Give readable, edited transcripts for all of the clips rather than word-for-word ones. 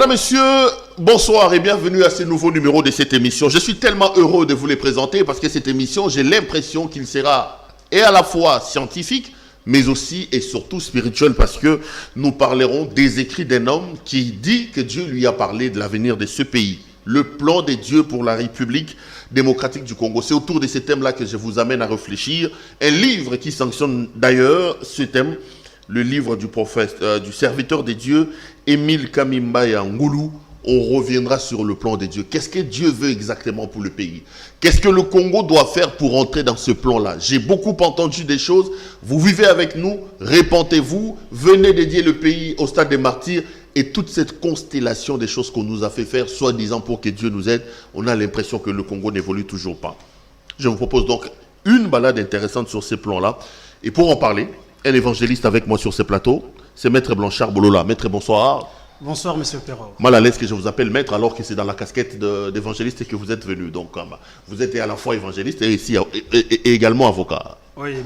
Madame, Messieurs, bonsoir et bienvenue à ce nouveau numéro de cette émission. Je suis tellement heureux de vous les présenter parce que cette émission, j'ai l'impression qu'il sera et à la fois scientifique, mais aussi et surtout spirituel parce que nous parlerons des écrits d'un homme qui dit que Dieu lui a parlé de l'avenir de ce pays. Le plan de Dieu pour la République démocratique du Congo. C'est autour de ce thème-là que je vous amène à réfléchir. Un livre qui sanctionne d'ailleurs ce thème, le livre du prophète, du serviteur de Dieu, Émile Kamimbaya Ngulu. On reviendra sur le plan de Dieu. Qu'est-ce que Dieu veut exactement pour le pays? Qu'est-ce que le Congo doit faire pour entrer dans ce plan-là? J'ai beaucoup entendu des choses. Vous vivez avec nous, répentez-vous, venez dédier le pays au stade des martyrs. Et toute cette constellation des choses qu'on nous a fait faire, soi-disant pour que Dieu nous aide, on a l'impression que le Congo n'évolue toujours pas. Je vous propose donc une balade intéressante sur ces plans-là. Et pour en parler, un évangéliste avec moi sur ce plateau, c'est Maître Blanchard Bolola. Maître, bonsoir. Bonsoir, Monsieur Perrault. Mal à l'aise que je vous appelle maître alors que c'est dans la casquette d'évangéliste que vous êtes venu. Donc, vous êtes à la fois évangéliste et, ici, et également avocat. Oui,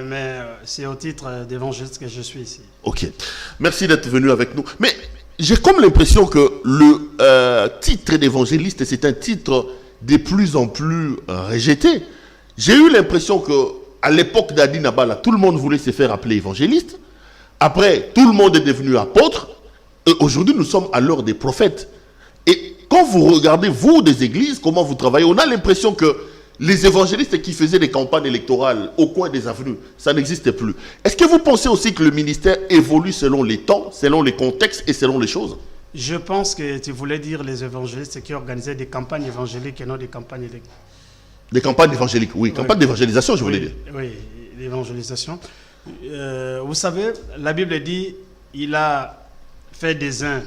mais c'est au titre d'évangéliste que je suis ici. Ok. Merci d'être venu avec nous. Mais j'ai comme l'impression que le titre d'évangéliste, c'est un titre de plus en plus rejeté. J'ai eu l'impression qu'à l'époque d'Adi Nabala, tout le monde voulait se faire appeler évangéliste. Après, tout le monde est devenu apôtre. Et aujourd'hui, nous sommes à l'heure des prophètes. Et quand vous regardez, vous, des églises, comment vous travaillez, on a l'impression que les évangélistes qui faisaient des campagnes électorales au coin des avenues, ça n'existe plus. Est-ce que vous pensez aussi que le ministère évolue selon les temps, selon les contextes et selon les choses? Je pense que tu voulais dire les évangélistes qui organisaient des campagnes évangéliques et non des campagnes électorales. Des campagnes évangéliques, oui. Campagnes d'évangélisation, je voulais dire. Oui, l'évangélisation. Vous savez, la Bible dit, il a fait des uns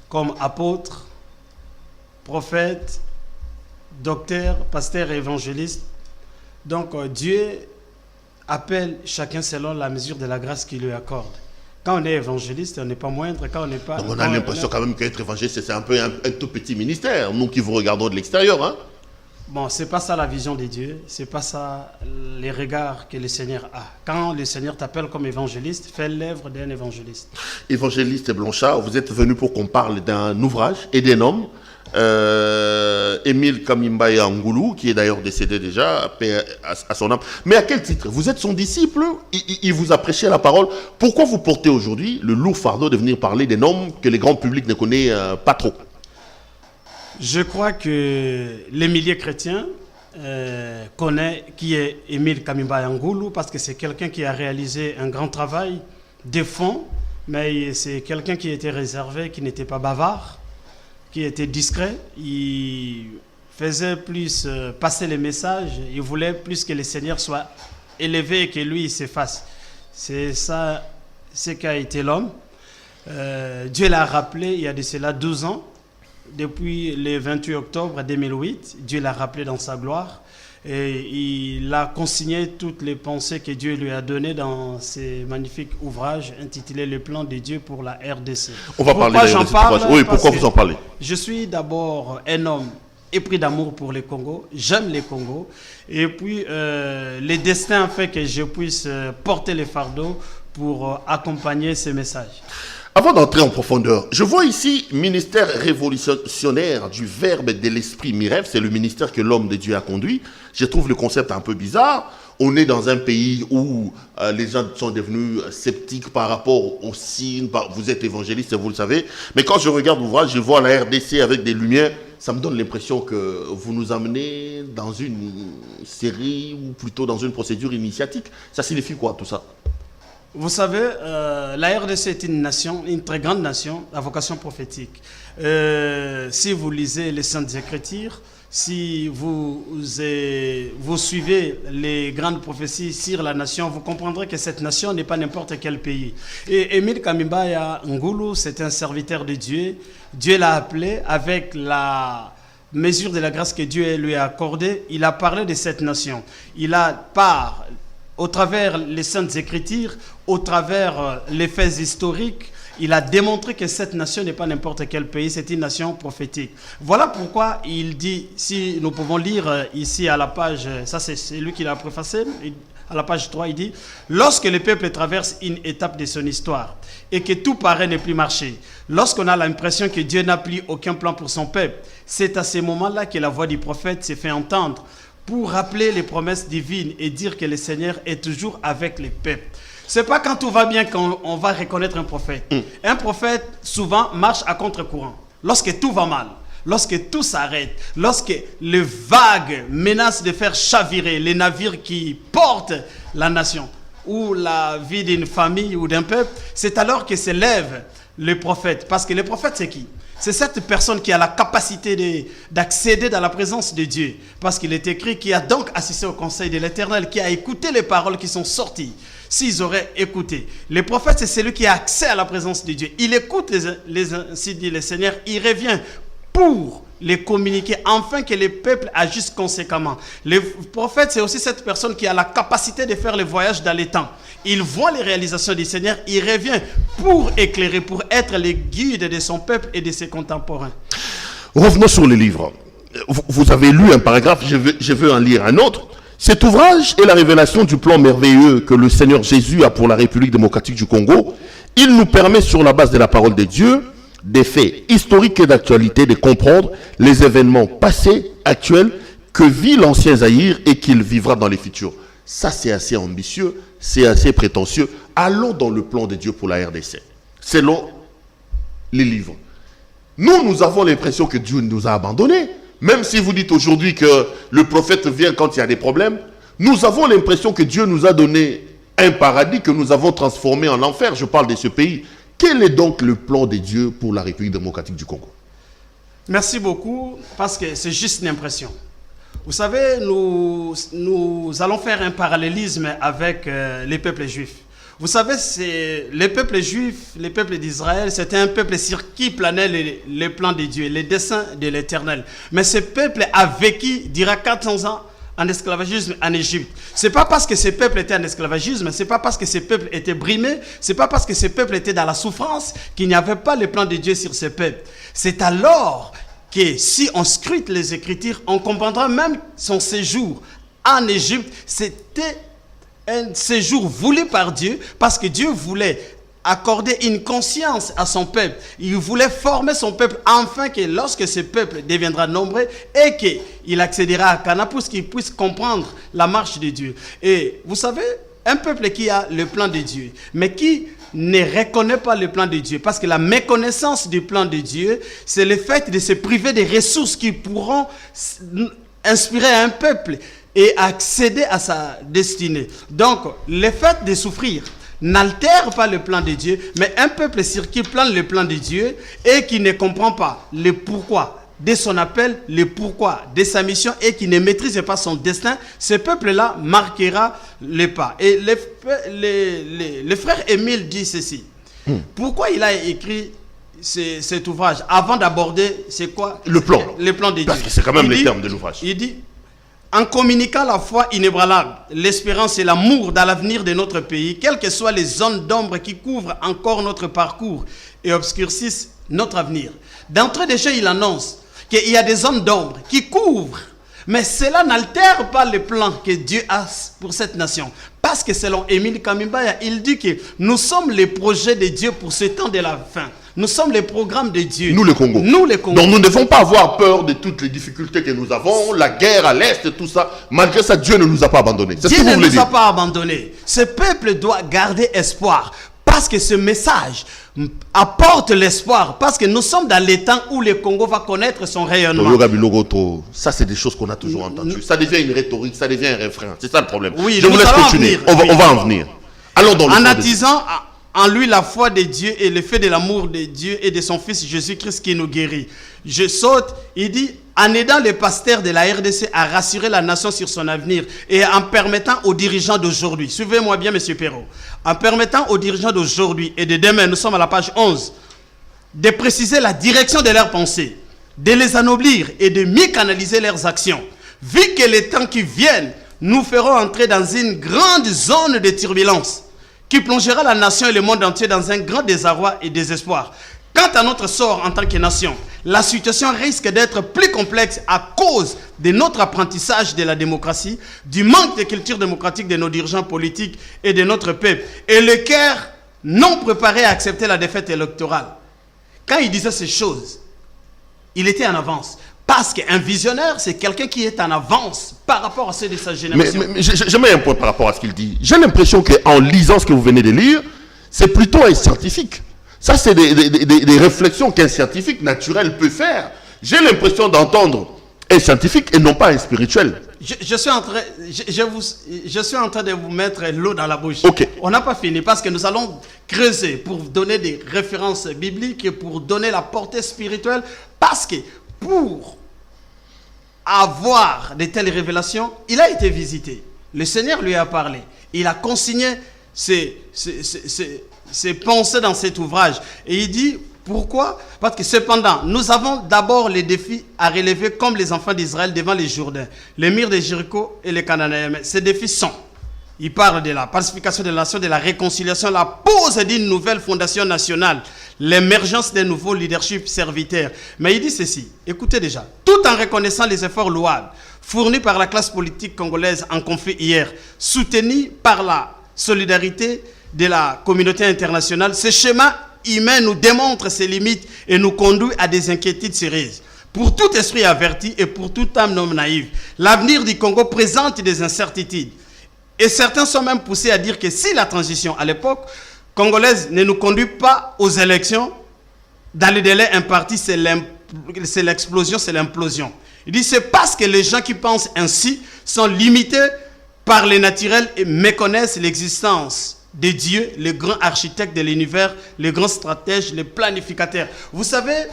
comme apôtres, prophètes, docteurs, pasteurs et évangélistes. Donc Dieu appelle chacun selon la mesure de la grâce qu'il lui accorde. Quand on est évangéliste, on n'est pas moindre. Quand on n'est pas... Donc on a l'impression quand même qu'être évangéliste, c'est un peu un tout petit ministère, nous qui vous regardons de l'extérieur. Hein? Bon, c'est pas ça la vision de Dieu, c'est pas ça les regards que le Seigneur a. Quand le Seigneur t'appelle comme évangéliste, fais l'œuvre d'un évangéliste. Évangéliste Blanchard, vous êtes venu pour qu'on parle d'un ouvrage et d'un homme, Émile Kamimbaya Ngulu, qui est d'ailleurs décédé déjà, à son âme. Mais à quel titre? Vous êtes son disciple, il vous a prêché la parole. Pourquoi vous portez aujourd'hui le lourd fardeau de venir parler d'un homme que le grand public ne connaît pas trop? Je crois que les milliers chrétiens connaissent qui est Émile Kamimbaya Ngulu parce que c'est quelqu'un qui a réalisé un grand travail de fond, mais c'est quelqu'un qui était réservé, qui n'était pas bavard, qui était discret. Il faisait plus passer les messages, il voulait plus que le Seigneur soit élevé et que lui il s'efface. C'est ça, ce qu'a été l'homme. Dieu l'a rappelé il y a de cela 12 ans. Depuis le 28 octobre 2008, Dieu l'a rappelé dans sa gloire et il a consigné toutes les pensées que Dieu lui a données dans ces magnifiques ouvrages intitulés Le plan de Dieu pour la RDC. On va parler de cet ouvrage. Oui, pourquoi vous en parlez? Je suis d'abord un homme épris d'amour pour le Congo, j'aime le Congo et puis le destin a fait que je puisse porter les fardeaux pour accompagner ces messages. Avant d'entrer en profondeur, je vois ici ministère révolutionnaire du Verbe et de l'Esprit Miref. C'est le ministère que l'homme de Dieu a conduit. Je trouve le concept un peu bizarre. On est dans un pays où les gens sont devenus sceptiques par rapport aux signes. Vous êtes évangéliste, vous le savez. Mais quand je regarde l'ouvrage, je vois la RDC avec des lumières. Ça me donne l'impression que vous nous amenez dans une série ou plutôt dans une procédure initiatique. Ça signifie quoi tout ça? Vous savez, la RDC est une nation, une très grande nation, à vocation prophétique. Si vous lisez les Saintes Écritures, si vous suivez les grandes prophéties sur la nation, vous comprendrez que cette nation n'est pas n'importe quel pays. Et Émile Kamimbaya Ngulu, c'est un serviteur de Dieu. Dieu l'a appelé avec la mesure de la grâce que Dieu lui a accordée. Il a parlé de cette nation. Il a par au travers les Saintes Écritures, au travers les faits historiques, il a démontré que cette nation n'est pas n'importe quel pays, c'est une nation prophétique. Voilà pourquoi il dit, si nous pouvons lire ici à la page, ça c'est lui qui l'a préfacé, à la page 3, il dit « Lorsque le peuple traverse une étape de son histoire et que tout paraît ne plus marcher, lorsqu'on a l'impression que Dieu n'a plus aucun plan pour son peuple, c'est à ce moment-là que la voix du prophète s'est fait entendre pour rappeler les promesses divines et dire que le Seigneur est toujours avec les peuples. » C'est pas quand tout va bien qu'on va reconnaître un prophète. Un prophète, souvent, marche à contre-courant. Lorsque tout va mal, lorsque tout s'arrête, lorsque les vagues menacent de faire chavirer les navires qui portent la nation ou la vie d'une famille ou d'un peuple, c'est alors que s'élève le prophète. Parce que le prophète, c'est qui? C'est cette personne qui a la capacité d'accéder dans la présence de Dieu. Parce qu'il est écrit qui a donc assisté au conseil de l'Éternel, qui a écouté les paroles qui sont sorties. S'ils auraient écouté. Le prophète, c'est celui qui a accès à la présence de Dieu. Il écoute ainsi dit le Seigneur, il revient pour les communiquer, afin que les peuples agissent conséquemment. Le prophète, c'est aussi cette personne qui a la capacité de faire le voyage dans les temps. Il voit les réalisations du Seigneur, il revient pour éclairer, pour être le guide de son peuple et de ses contemporains. Revenons sur le livre. Vous avez lu un paragraphe, je veux en lire un autre. Cet ouvrage est la révélation du plan merveilleux que le Seigneur Jésus a pour la République démocratique du Congo. Il nous permet, sur la base de la parole de Dieu, des faits historiques et d'actualité, de comprendre les événements passés, actuels, que vit l'ancien Zaïre et qu'il vivra dans les futurs. Ça, c'est assez ambitieux, c'est assez prétentieux. Allons dans le plan de Dieu pour la RDC, selon les livres. Nous avons l'impression que Dieu nous a abandonnés. Même si vous dites aujourd'hui que le prophète vient quand il y a des problèmes, nous avons l'impression que Dieu nous a donné un paradis que nous avons transformé en enfer. Je parle de ce pays. Quel est donc le plan de Dieu pour la République démocratique du Congo? Merci beaucoup, parce que c'est juste une impression. Vous savez, nous allons faire un parallélisme avec les peuples juifs. Vous savez, les peuples juifs, les peuples d'Israël, c'était un peuple sur qui planait les plans de Dieu, les desseins de l'Éternel. Mais ce peuple a vécu, dira 400 ans, en esclavagisme en Égypte. C'est pas parce que ce peuple était en esclavagisme, c'est pas parce que ce peuple était brimé, c'est pas parce que ce peuple était dans la souffrance qu'il n'y avait pas le plan de Dieu sur ce peuple. C'est alors que si on scrute les Écritures, on comprendra même son séjour en Égypte, c'était un séjour voulu par Dieu, parce que Dieu voulait accorder une conscience à son peuple. Il voulait former son peuple, afin que lorsque ce peuple deviendra nombreux et qu'il accédera à Canaan, pour qu'il puisse comprendre la marche de Dieu. Et vous savez, un peuple qui a le plan de Dieu, mais qui ne reconnaît pas le plan de Dieu, parce que la méconnaissance du plan de Dieu, c'est le fait de se priver des ressources qui pourront inspirer un peuple et accéder à sa destinée. Donc, le fait de souffrir n'altère pas le plan de Dieu, mais un peuple sur qui plane le plan de Dieu et qui ne comprend pas le pourquoi de son appel, le pourquoi de sa mission et qui ne maîtrise pas son destin, ce peuple-là marquera les pas. Et le frère Émile dit ceci. Pourquoi il a écrit cet ouvrage avant d'aborder, c'est quoi? Le plan. Le plan de Dieu. Parce que c'est quand même les termes de l'ouvrage. Il dit, en communiquant la foi inébranlable, l'espérance et l'amour dans l'avenir de notre pays, quelles que soient les zones d'ombre qui couvrent encore notre parcours et obscurcissent notre avenir. D'entrée de jeu, il annonce qu'il y a des zones d'ombre qui couvrent, mais cela n'altère pas le plan que Dieu a pour cette nation. Parce que selon Émile Kamimbaya, il dit que nous sommes les projets de Dieu pour ce temps de la fin. Nous sommes les programmes de Dieu. Nous, le Congo. Nous, les Congos. Donc, nous ne devons pas avoir peur de toutes les difficultés que nous avons, la guerre à l'Est, tout ça. Malgré ça, Dieu ne nous a pas abandonnés. C'est ce que vous voulez dire. Dieu ne nous a pas abandonnés. Ce peuple doit garder espoir. Parce que ce message apporte l'espoir. Parce que nous sommes dans les temps où le Congo va connaître son rayonnement. Ça, c'est des choses qu'on a toujours entendues. Ça devient une rhétorique, ça devient un refrain. C'est ça le problème. Oui, je vous laisse continuer. On va en venir. Allons dans le en attisant en lui la foi de Dieu et le fait de l'amour de Dieu et de son Fils Jésus-Christ qui nous guérit. Je saute, il dit, en aidant les pasteurs de la RDC à rassurer la nation sur son avenir et en permettant aux dirigeants d'aujourd'hui, suivez-moi bien, M. Perrault, en permettant aux dirigeants d'aujourd'hui et de demain, nous sommes à la page 11, de préciser la direction de leurs pensées, de les anoblir et de mieux canaliser leurs actions. Vu que les temps qui viennent nous feront entrer dans une grande zone de turbulence qui plongera la nation et le monde entier dans un grand désarroi et désespoir. Quant à notre sort en tant que nation, la situation risque d'être plus complexe à cause de notre apprentissage de la démocratie, du manque de culture démocratique de nos dirigeants politiques et de notre peuple, et le cœur non préparé à accepter la défaite électorale. Quand il disait ces choses, il était en avance. Parce qu'un visionnaire, c'est quelqu'un qui est en avance par rapport à ceux de sa génération. Mais je mets un point par rapport à ce qu'il dit. J'ai l'impression qu'en lisant ce que vous venez de lire, c'est plutôt un scientifique. Ça, c'est des réflexions qu'un scientifique naturel peut faire. J'ai l'impression d'entendre un scientifique et non pas un spirituel. Je suis en train de vous mettre l'eau dans la bouche. Okay. On n'a pas fini parce que nous allons creuser pour donner des références bibliques et pour donner la portée spirituelle. Parce que pour avoir de telles révélations, il a été visité. Le Seigneur lui a parlé. Il a consigné ses pensées dans cet ouvrage. Et il dit, pourquoi? Parce que cependant, nous avons d'abord les défis à relever comme les enfants d'Israël devant les Jourdains, les murs de Jéricho et les Cananéens. Ces défis sont, il parle de la pacification des nations, de la réconciliation, la pose d'une nouvelle fondation nationale, l'émergence d'un nouveau leadership serviteur. Mais il dit ceci, écoutez déjà, tout en reconnaissant les efforts louables fournis par la classe politique congolaise en conflit hier, soutenus par la solidarité de la communauté internationale, ce schéma humain nous démontre ses limites et nous conduit à des inquiétudes sérieuses. Pour tout esprit averti et pour toute âme non naïve, l'avenir du Congo présente des incertitudes. Et certains sont même poussés à dire que si la transition à l'époque congolaise ne nous conduit pas aux élections, dans les délais impartis, c'est l'explosion, c'est l'implosion. Il dit c'est parce que les gens qui pensent ainsi sont limités par les naturels et méconnaissent l'existence de Dieu, le grand architecte de l'univers, le grand stratège, le planificateur. Vous savez,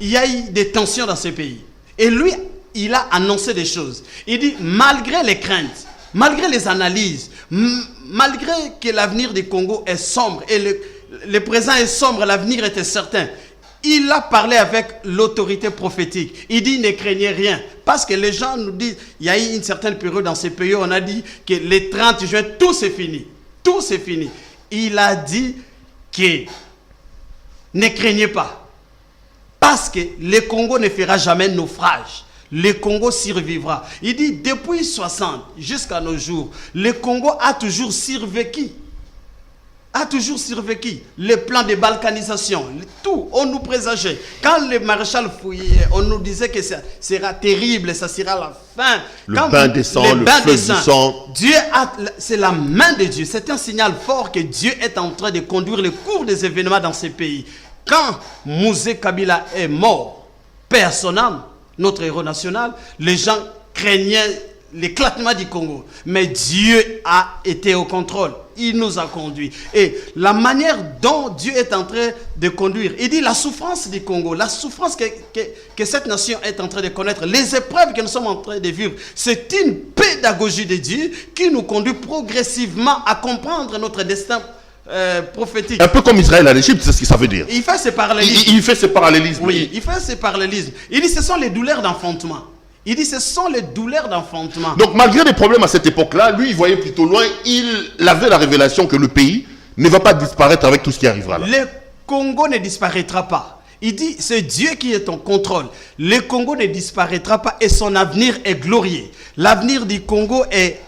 il y a eu des tensions dans ce pays. Et lui, il a annoncé des choses. Il dit, malgré les craintes, malgré les analyses, malgré que l'avenir du Congo est sombre, et le présent est sombre, l'avenir était certain, il a parlé avec l'autorité prophétique. Il dit, ne craignez rien. Parce que les gens nous disent, il y a eu une certaine période dans ces pays, on a dit que le 30 juin, tout c'est fini. Tout c'est fini. Il a dit que ne craignez pas. Parce que le Congo ne fera jamais naufrage. Le Congo survivra. Il dit depuis 60 jusqu'à nos jours, le Congo a toujours survécu. A toujours survécu. Les plans de balkanisation, tout, on nous présageait. Quand le maréchal fouillait, on nous disait que ça sera terrible, ça sera la fin. Le bain des sangs, le fleuve du sang. C'est la main de Dieu. C'est un signal fort que Dieu est en train de conduire le cours des événements dans ces pays. Quand Mouzé Kabila est mort, paix à son âme, notre héros national, les gens craignaient l'éclatement du Congo. Mais Dieu a été au contrôle. Il nous a conduits. Et la manière dont Dieu est en train de conduire, il dit la souffrance du Congo, la souffrance que cette nation est en train de connaître, les épreuves que nous sommes en train de vivre, c'est une pédagogie de Dieu qui nous conduit progressivement à comprendre notre destin prophétique. Un peu comme Israël à l'Égypte, c'est ce que ça veut dire. Il fait ce parallélisme. Il fait ce parallélisme. Oui, il fait ce parallélisme. Il dit ce sont les douleurs d'enfantement. Il dit ce sont les douleurs d'enfantement. Donc malgré des problèmes à cette époque-là, lui il voyait plutôt loin, il avait la révélation que le pays ne va pas disparaître avec tout ce qui arrivera là. Le Congo ne disparaîtra pas. Il dit c'est Dieu qui est en contrôle. Le Congo ne disparaîtra pas et son avenir est glorieux. L'avenir du Congo est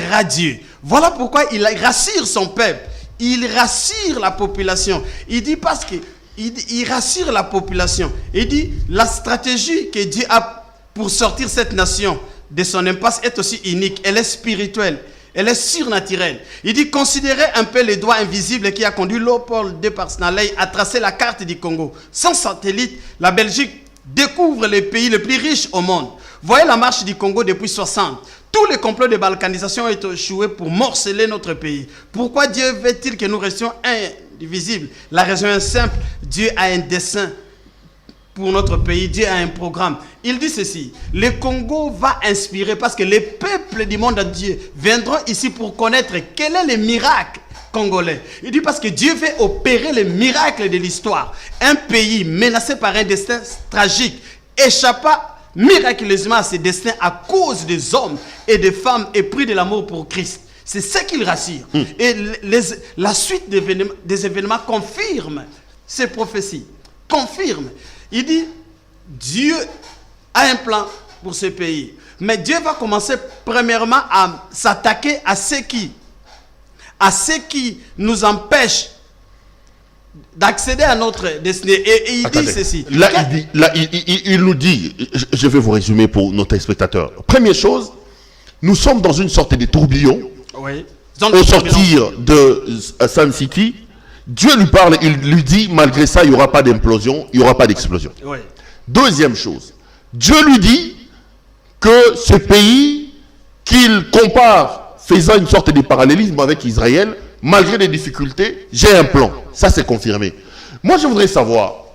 radieux. Voilà pourquoi il rassure son peuple. Il rassure la population. Il dit parce que il rassure la population. Il dit la stratégie que Dieu a pour sortir cette nation de son impasse est aussi unique. Elle est spirituelle. Elle est surnaturelle. Il dit, considérez un peu les doigts invisibles qui a conduit Léopold de Parsnaley à tracer la carte du Congo. Sans satellite, la Belgique découvre les pays les plus riches au monde. Voyez la marche du Congo depuis 60. Tous les complots de balkanisation ont échoué pour morceler notre pays. Pourquoi Dieu veut-il que nous restions indivisibles? La raison est simple. Dieu a un dessein pour notre pays. Dieu a un programme. Il dit ceci, le Congo va inspirer parce que les peuples du monde entier viendront ici pour connaître quel est le miracle congolais. Il dit parce que Dieu veut opérer les miracles de l'histoire. Un pays menacé par un destin tragique échappa miraculeusement à ses destins à cause des hommes et des femmes épris de l'amour pour Christ. C'est ce qu'il rassure. Et la suite des événements confirme ces prophéties. Confirme. Il dit, Dieu a un plan pour ce pays. Mais Dieu va commencer premièrement à s'attaquer à ceux qui nous empêchent d'accéder à notre destinée. Et il dit ceci. Là, il nous dit, je vais vous résumer pour nos téléspectateurs. Première chose, nous sommes dans une sorte de tourbillon. Oui. Au sortir de Sun City, Dieu lui parle, il lui dit, malgré ça, il n'y aura pas d'implosion, il n'y aura pas d'explosion. Oui. Deuxième chose, Dieu lui dit que ce pays qu'il compare, faisant une sorte de parallélisme avec Israël, malgré les difficultés, j'ai un plan. Ça, c'est confirmé. Moi, je voudrais savoir,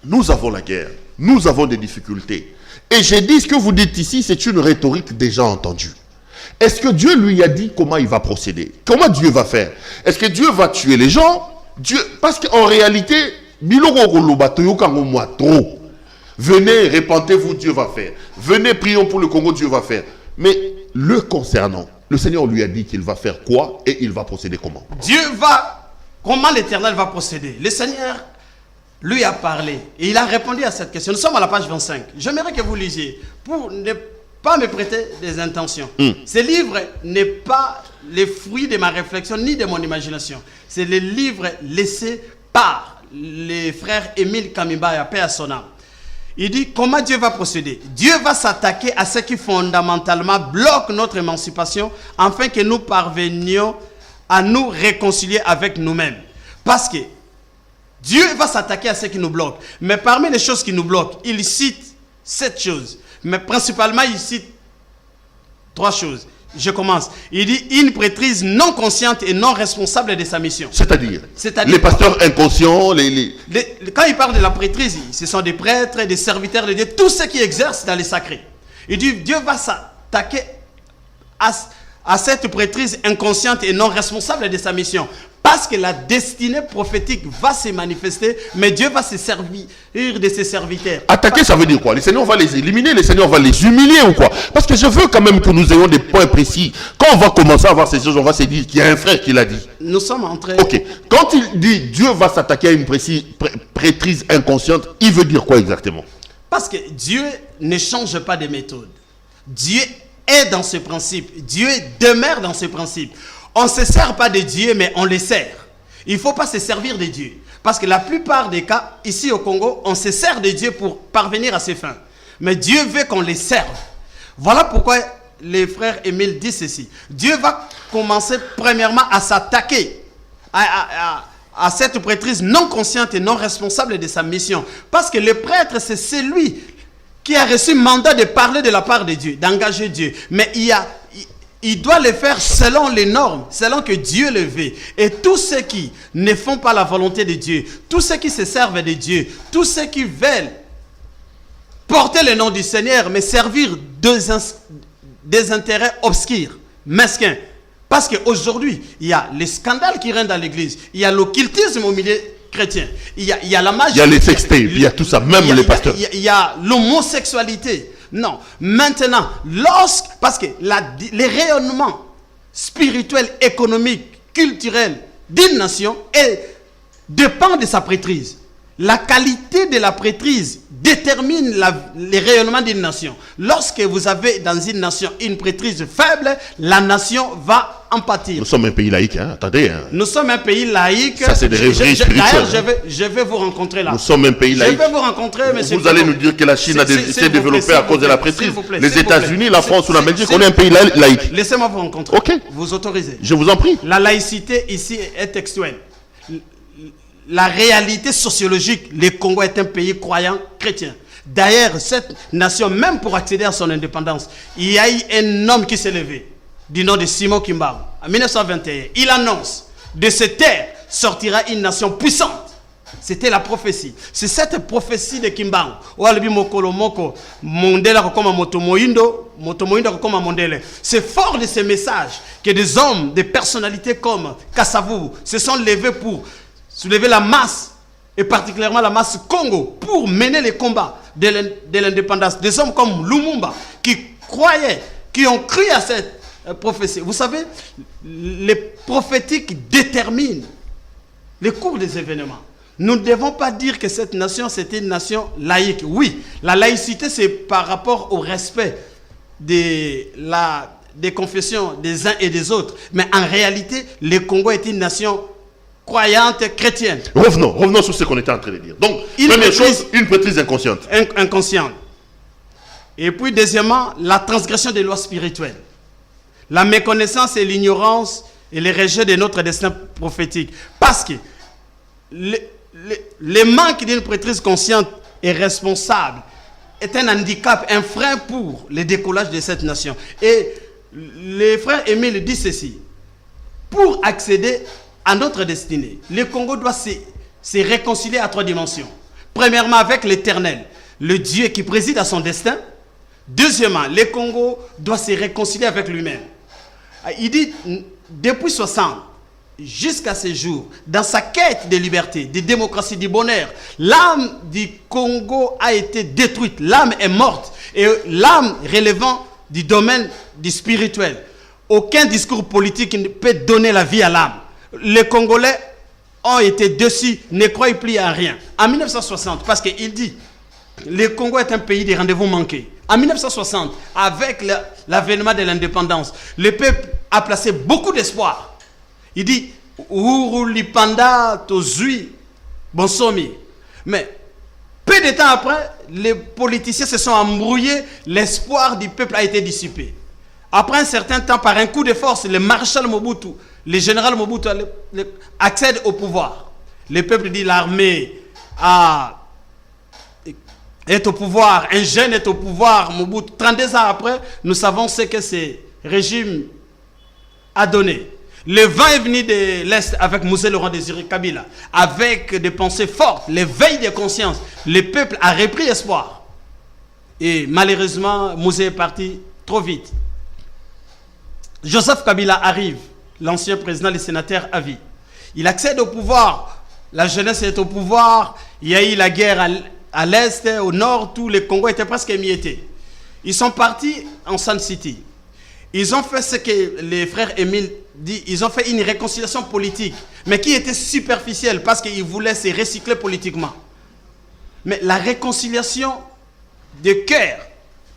nous avons la guerre, nous avons des difficultés. Et j'ai dit, ce que vous dites ici, c'est une rhétorique déjà entendue. Est-ce que Dieu lui a dit comment il va procéder? Comment Dieu va faire? Est-ce que Dieu va tuer les gens? Parce qu'en réalité, venez, répentez-vous, Dieu va faire. Venez, prions pour le Congo, Dieu va faire. Mais le concernant, le Seigneur lui a dit qu'il va faire quoi et il va procéder comment? Comment l'Éternel va procéder? Le Seigneur lui a parlé et il a répondu à cette question. Nous sommes à la page 25. J'aimerais que vous lisiez pour ne pas me prêter des intentions. Ce livre n'est pas les fruits de ma réflexion ni de mon imagination. C'est le livre laissé par les frères Émile Kamimbaya, paix à son âme. Il dit comment Dieu va procéder. Dieu va s'attaquer à ce qui fondamentalement bloque notre émancipation afin que nous parvenions à nous réconcilier avec nous-mêmes. Parce que Dieu va s'attaquer à ce qui nous bloque. Mais parmi les choses qui nous bloquent, il cite 7 choses. Mais principalement, il cite 3 choses. Je commence. Il dit une prêtrise non consciente et non responsable de sa mission. C'est-à-dire les pasteurs inconscients, quand il parle de la prêtrise, ce sont des prêtres, des serviteurs de Dieu, tous ceux qui exercent dans les sacrés. Il dit Dieu va s'attaquer à cette prêtrise inconsciente et non responsable de sa mission. Parce que la destinée prophétique va se manifester, mais Dieu va se servir de ses serviteurs. Attaquer, ça veut dire quoi? Le Seigneur va les éliminer, le Seigneur va les humilier ou quoi? Parce que je veux quand même que nous ayons des points précis. Quand on va commencer à voir ces choses, on va se dire qu'il y a un frère qui l'a dit. Nous sommes en train... Ok. Quand il dit Dieu va s'attaquer à une prêtrise inconsciente, il veut dire quoi exactement? Parce que Dieu ne change pas de méthode. Dieu est dans ce principe. Dieu demeure dans ce principe. On ne se sert pas de Dieu, mais on les sert. Il ne faut pas se servir de Dieu. Parce que la plupart des cas, ici au Congo, on se sert de Dieu pour parvenir à ses fins. Mais Dieu veut qu'on les serve. Voilà pourquoi les frères Émile disent ceci. Dieu va commencer premièrement à s'attaquer à cette prêtrise non consciente et non responsable de sa mission. Parce que le prêtre, c'est celui qui a reçu mandat de parler de la part de Dieu, d'engager Dieu. Mais il doit le faire selon les normes, selon que Dieu le veut. Et tous ceux qui ne font pas la volonté de Dieu, tous ceux qui se servent de Dieu, tous ceux qui veulent porter le nom du Seigneur, mais servir des intérêts obscurs, mesquins. Parce qu'aujourd'hui, il y a les scandales qui règnent dans l'église, il y a l'occultisme au milieu chrétien, il y a la magie, il y a les sextapes, il y a tout ça, même les pasteurs. Il y a l'homosexualité. Non, maintenant, parce que les rayonnements spirituels, économiques, culturels d'une nation dépend de sa prêtrise. La qualité de la prêtrise détermine les rayonnements d'une nation. Lorsque vous avez dans une nation une prêtrise faible, la nation va en pâtir. Nous sommes un pays laïque, hein? Attendez. Hein. Nous sommes un pays laïque. Ça, c'est des rêveries spirituelles. D'ailleurs, je vais vous rencontrer là. Nous sommes un pays laïque. Je vais vous rencontrer, monsieur. Vous allez nous dire que la Chine s'est développée à cause de la prêtrise. Les États-Unis, la France ou la Belgique, on est un pays laïque. Laissez-moi vous rencontrer. Ok. Vous autorisez. Je vous en prie. La laïcité ici est textuelle. La réalité sociologique, le Congo est un pays croyant chrétien. D'ailleurs, cette nation, même pour accéder à son indépendance, il y a eu un homme qui s'est levé, du nom de Simon Kimbangu, en 1921. Il annonce, de cette terre sortira une nation puissante. C'était la prophétie. C'est cette prophétie de Kimbangu. C'est fort de ces messages que des hommes, des personnalités comme Kasavu se sont levés pour soulever la masse, et particulièrement la masse Congo, pour mener les combats de l'indépendance. Des hommes comme Lumumba, qui croyaient, qui ont cru à cette prophétie. Vous savez, les prophétiques déterminent le cours des événements. Nous ne devons pas dire que cette nation, c'était une nation laïque. Oui, la laïcité, c'est par rapport au respect des confessions des uns et des autres. Mais en réalité, le Congo est une nation croyante chrétienne. Revenons sur ce qu'on était en train de dire. Donc, première chose, une prêtrise inconsciente. Inconsciente. Et puis, deuxièmement, la transgression des lois spirituelles. La méconnaissance et l'ignorance et le rejet de notre destin prophétique. Parce que le manque d'une prêtrise consciente et responsable est un handicap, un frein pour le décollage de cette nation. Et le frère Émile dit ceci. Pour accéder à notre destinée, le Congo doit se réconcilier à 3 dimensions. Premièrement, avec l'Éternel, le Dieu qui préside à son destin. Deuxièmement, le Congo doit se réconcilier avec lui-même. Il dit, depuis 60 jusqu'à ce jour, dans sa quête de liberté, de démocratie, du bonheur, l'âme du Congo a été détruite. L'âme est morte. Et l'âme relevant du domaine du spirituel. Aucun discours politique ne peut donner la vie à l'âme. Les Congolais ont été dessus, ne croient plus à rien. En 1960, parce qu'il dit, le Congo est un pays des rendez-vous manqués. En 1960, avec l'avènement de l'indépendance, le peuple a placé beaucoup d'espoir. Il dit, Urulipanda tozui bonsomi. Mais peu de temps après, les politiciens se sont embrouillés, l'espoir du peuple a été dissipé. Après un certain temps, par un coup de force, le maréchal Mobutu, le général Mobutu accède au pouvoir. Le peuple dit, l'armée est au pouvoir, un jeune est au pouvoir, Mobutu. 32 ans après, nous savons ce que ce régime a donné. Le vent est venu de l'Est avec Mosé Laurent Désiré Kabila, avec des pensées fortes, l'éveil des consciences. Le peuple a repris espoir. Et malheureusement, Mosé est parti trop vite. Joseph Kabila arrive, l'ancien président, le sénateur à vie. Il accède au pouvoir, la jeunesse est au pouvoir, il y a eu la guerre à l'Est, au Nord, tout le Congo était presque émietté. Ils sont partis en Sun City. Ils ont fait ce que les frères Émile dit, ils ont fait une réconciliation politique, mais qui était superficielle parce qu'ils voulaient se recycler politiquement. Mais la réconciliation de cœur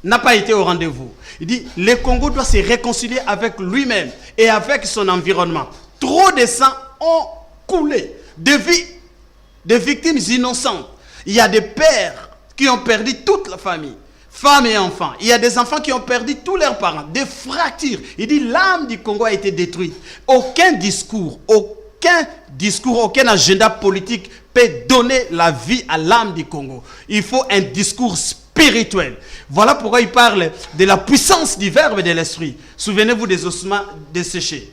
n'a pas été au rendez-vous. Il dit, le Congo doit se réconcilier avec lui-même et avec son environnement. Trop de sang ont coulé, de victimes innocentes. Il y a des pères qui ont perdu toute la famille. Femmes et enfants. Il y a des enfants qui ont perdu tous leurs parents. Des fractures. Il dit l'âme du Congo a été détruite. Aucun discours, aucun agenda politique peut donner la vie à l'âme du Congo. Il faut un discours spirituel. Voilà pourquoi il parle de la puissance du verbe et de l'esprit. Souvenez-vous des ossements desséchés.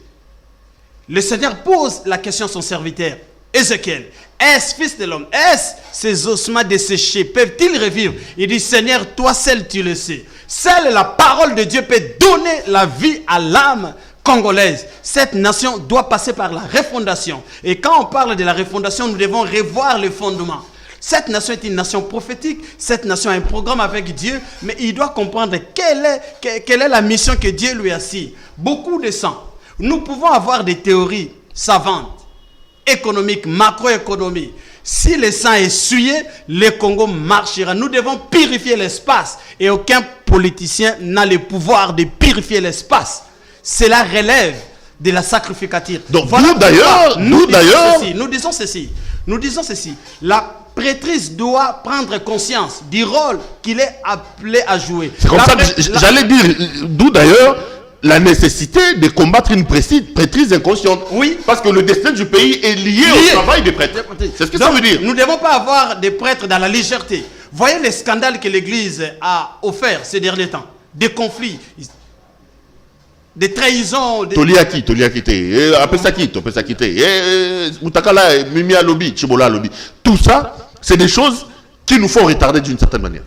Le Seigneur pose la question à son serviteur, Ézéchiel. Est-ce, fils de l'homme, est-ce ces ossements desséchés peuvent-ils revivre? Il dit, Seigneur, toi seul tu le sais. Seule la parole de Dieu peut donner la vie à l'âme congolaise. Cette nation doit passer par la refondation. Et quand on parle de la refondation, nous devons revoir les fondements. Cette nation est une nation prophétique. Cette nation a un programme avec Dieu. Mais il doit comprendre quelle est la mission que Dieu lui a assigne. Beaucoup de sang. Nous pouvons avoir des théories savantes, économique, macroéconomie. Si le sang est souillé, le Congo marchera. Nous devons purifier l'espace. Et aucun politicien n'a le pouvoir de purifier l'espace. Cela relève de la sacrificature. Donc voilà nous disons ceci. La prêtrise doit prendre conscience du rôle qu'il est appelé à jouer. C'est comme ça que j'allais dire. D'où d'ailleurs la nécessité de combattre une prêtrise inconsciente. Oui. Parce que le destin du pays est lié au travail des prêtres. C'est ce que ça veut dire. Nous ne devons pas avoir des prêtres dans la légèreté. Voyez les scandales que l'Église a offerts ces derniers temps. Des conflits, des trahisons. Toliaki, Mutakala, Mimi Alobi, Chibola Alobi. Tout ça, c'est des choses qui nous font retarder d'une certaine manière.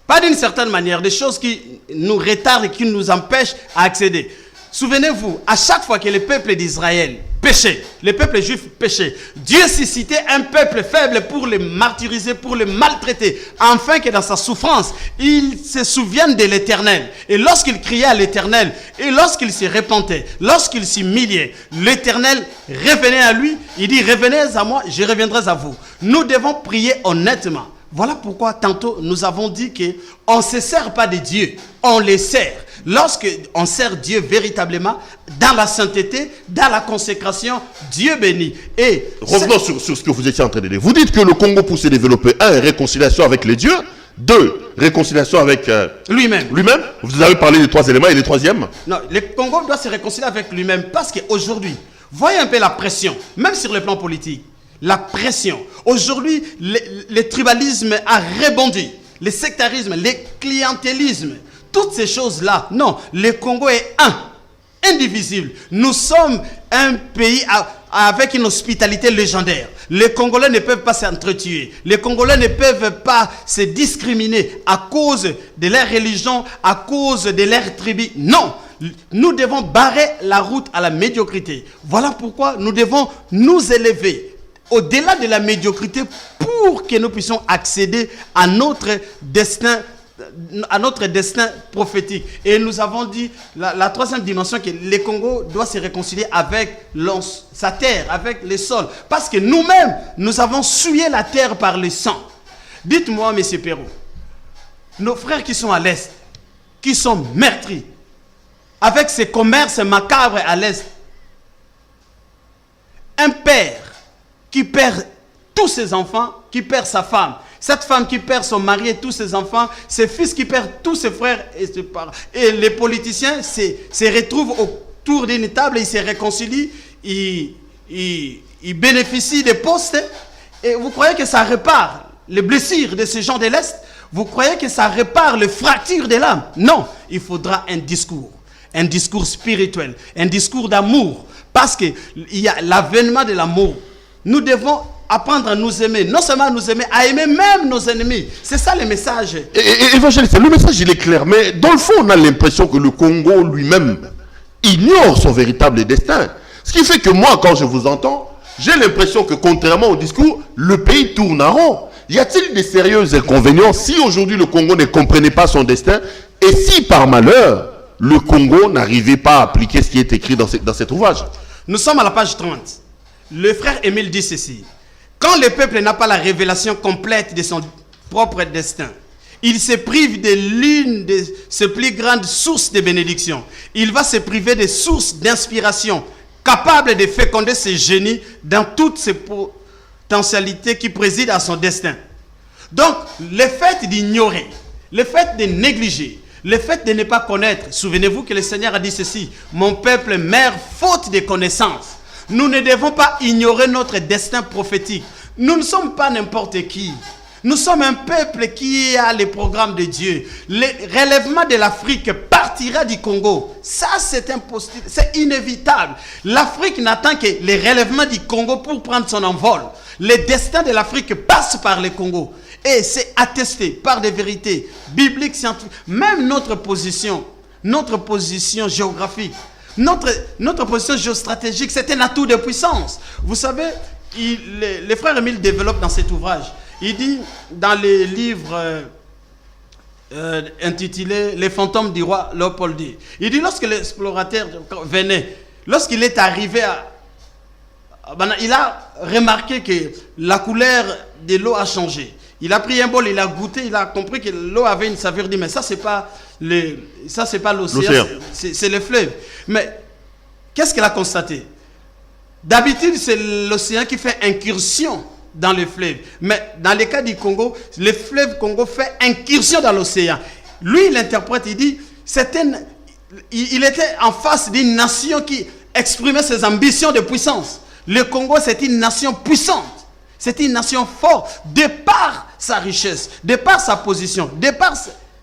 Pas d'une certaine manière, des choses qui nous retardent et qui nous empêchent à accéder. Souvenez-vous, à chaque fois que le peuple d'Israël péchait. Le peuple juif péchait. Dieu suscitait un peuple faible pour le martyriser, pour le maltraiter, afin que dans sa souffrance, il se souvienne de l'Éternel. Et lorsqu'il criait à l'Éternel, et lorsqu'il se repentait, lorsqu'il s'humiliait, l'Éternel revenait à lui. Il dit, revenez à moi, je reviendrai à vous. Nous devons prier honnêtement. Voilà pourquoi tantôt nous avons dit qu'on ne se sert pas de Dieu, on les sert. Lorsqu'on sert Dieu véritablement, dans la sainteté, dans la consécration, Dieu bénit. Et revenons sur ce que vous étiez en train de dire. Vous dites que le Congo pour se développer, 1, réconciliation avec les dieux, 2, réconciliation avec lui-même. Vous avez parlé des 3 éléments et les 3e? Non, le Congo doit se réconcilier avec lui-même parce qu'aujourd'hui, voyez un peu la pression, même sur le plan politique. La pression. Aujourd'hui, le tribalisme a rebondi. Le sectarisme, le clientélisme, toutes ces choses-là. Non, le Congo est indivisible. Nous sommes un pays avec une hospitalité légendaire. Les Congolais ne peuvent pas s'entretuer. Les Congolais ne peuvent pas se discriminer à cause de leur religion, à cause de leur tribu. Non, nous devons barrer la route à la médiocrité. Voilà pourquoi nous devons nous élever au-delà de la médiocrité pour que nous puissions accéder à notre destin prophétique. Et nous avons dit la 3e dimension, que le Congo doit se réconcilier avec sa terre, avec le sol. Parce que nous-mêmes, nous avons souillé la terre par le sang. Dites-moi, M. Perrault, nos frères qui sont à l'Est, qui sont meurtris, avec ces commerces macabres à l'Est, un père qui perd tous ses enfants, qui perd sa femme, cette femme qui perd son mari et tous ses enfants, ses fils qui perdent tous ses frères et ses parents. Et les politiciens se retrouvent autour d'une table, ils se réconcilient, ils bénéficient des postes. Et vous croyez que ça répare les blessures de ces gens de l'Est? Vous croyez que ça répare les fractures de l'âme? Non, il faudra un discours spirituel, un discours d'amour. Parce qu'il y a l'avènement de l'amour. Nous devons apprendre à nous aimer, non seulement à nous aimer, à aimer même nos ennemis. C'est ça le message. Évangéliste, le message il est clair, mais dans le fond on a l'impression que le Congo lui-même ignore son véritable destin. Ce qui fait que moi, quand je vous entends, j'ai l'impression que contrairement au discours, le pays tourne en rond. Y a-t-il des sérieux inconvénients si aujourd'hui le Congo ne comprenait pas son destin et si par malheur le Congo n'arrivait pas à appliquer ce qui est écrit dans cet ouvrage? Nous sommes à la page 30. Le frère Émile dit ceci. Quand le peuple n'a pas la révélation complète de son propre destin, il se prive de l'une de ses plus grandes sources de bénédiction. Il va se priver des sources d'inspiration capables de féconder ses génies dans toutes ses potentialités qui président à son destin. Donc, le fait d'ignorer, le fait de négliger, le fait de ne pas connaître, souvenez-vous que le Seigneur a dit ceci, « Mon peuple meurt faute de connaissance ». Nous ne devons pas ignorer notre destin prophétique. Nous ne sommes pas n'importe qui. Nous sommes un peuple qui a les programmes de Dieu. Le relèvement de l'Afrique partira du Congo. Ça, c'est impossible, c'est inévitable. L'Afrique n'attend que le relèvement du Congo pour prendre son envol. Le destin de l'Afrique passe par le Congo. Et c'est attesté par des vérités bibliques, scientifiques. Même notre position géographique, notre position géostratégique, c'est un atout de puissance. Vous savez, les frères Émile développent dans cet ouvrage. Il dit, dans les livres intitulés « Les fantômes du roi Léopold II », il dit, lorsque l'explorateur venait, lorsqu'il est arrivé il a remarqué que la couleur de l'eau a changé. Il a pris un bol, il a goûté, il a compris que l'eau avait une saveur. Il dit, mais ça, c'est pas l'océan, c'est le fleuve. Mais qu'est-ce qu'il a constaté? D'habitude, c'est l'océan qui fait incursion dans le fleuve. Mais dans le cas du Congo, le fleuve Congo fait incursion dans l'océan. Lui, il interprète, il dit, il était en face d'une nation qui exprimait ses ambitions de puissance. Le Congo, c'est une nation puissante. C'est une nation forte, de par sa richesse, de par sa position, de par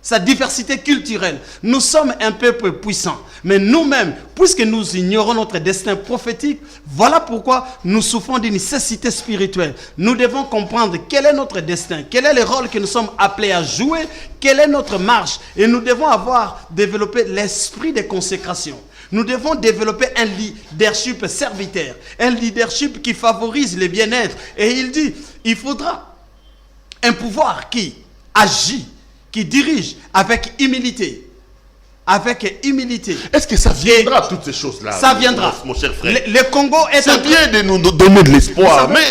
sa diversité culturelle. Nous sommes un peuple puissant. Mais nous-mêmes, puisque nous ignorons notre destin prophétique, voilà pourquoi nous souffrons d'une nécessité spirituelle. Nous devons comprendre quel est notre destin, quel est le rôle que nous sommes appelés à jouer, quelle est notre marche. Et nous devons avoir développé l'esprit de consécration. Nous devons développer un leadership serviteur, un leadership qui favorise le bien-être. Et il dit, il faudra un pouvoir qui agit, qui dirige avec humilité. Avec humilité. Est-ce que ça viendra, toutes ces choses-là? Ça viendra. Mon cher frère. Le Congo est C'est bien de nous donner de l'espoir, mais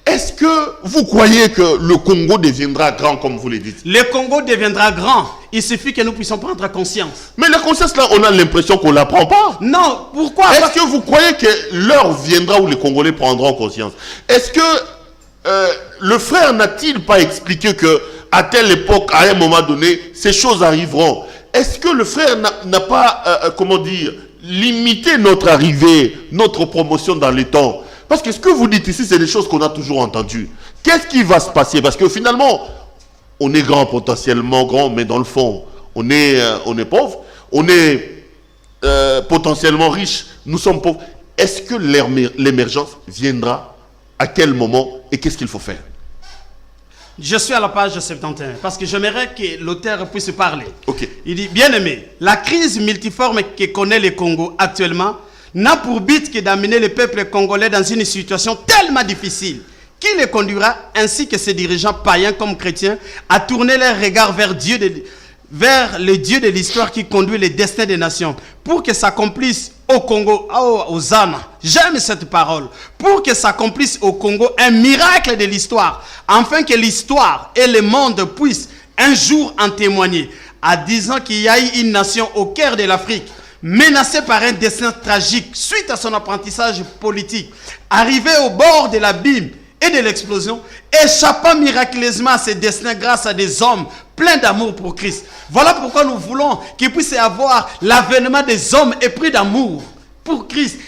est-ce que vous croyez que le Congo deviendra grand comme vous le dites? Le Congo deviendra grand. Il suffit que nous puissions prendre conscience. Mais la conscience là, on a l'impression qu'on ne la prend pas. Non, pourquoi? Est-ce que vous croyez que l'heure viendra où les Congolais prendront conscience? Est-ce que le frère n'a-t-il pas expliqué que à telle époque, à un moment donné, ces choses arriveront? Est-ce que le frère n'a pas, comment dire, limité notre arrivée, notre promotion dans les temps? Parce que ce que vous dites ici, c'est des choses qu'on a toujours entendues. Qu'est-ce qui va se passer? Parce que finalement, on est grand, potentiellement grand, mais dans le fond, on est pauvre. On est potentiellement riche, nous sommes pauvres. Est-ce que l'émergence viendra? À quel moment? Et qu'est-ce qu'il faut faire? Je suis à la page 71 parce que j'aimerais que l'auteur puisse parler. Ok. Il dit, bien aimé, la crise multiforme que connaît le Congo actuellement n'a pour but que d'amener le peuple congolais dans une situation tellement difficile qui le conduira, ainsi que ses dirigeants païens comme chrétiens, à tourner leur regard vers le Dieu de l'histoire qui conduit les destins des nations, pour que s'accomplisse au Congo, aux Zana, j'aime cette parole, pour que s'accomplisse au Congo un miracle de l'histoire, afin que l'histoire et le monde puissent un jour en témoigner, en disant qu'il y a eu une nation au cœur de l'Afrique, menacée par un destin tragique suite à son apprentissage politique, arrivé au bord de l'abîme et de l'explosion, échappant miraculeusement à ses destins grâce à des hommes pleins d'amour pour Christ. Voilà pourquoi nous voulons qu'il puisse y avoir l'avènement des hommes épris d'amour pour Christ,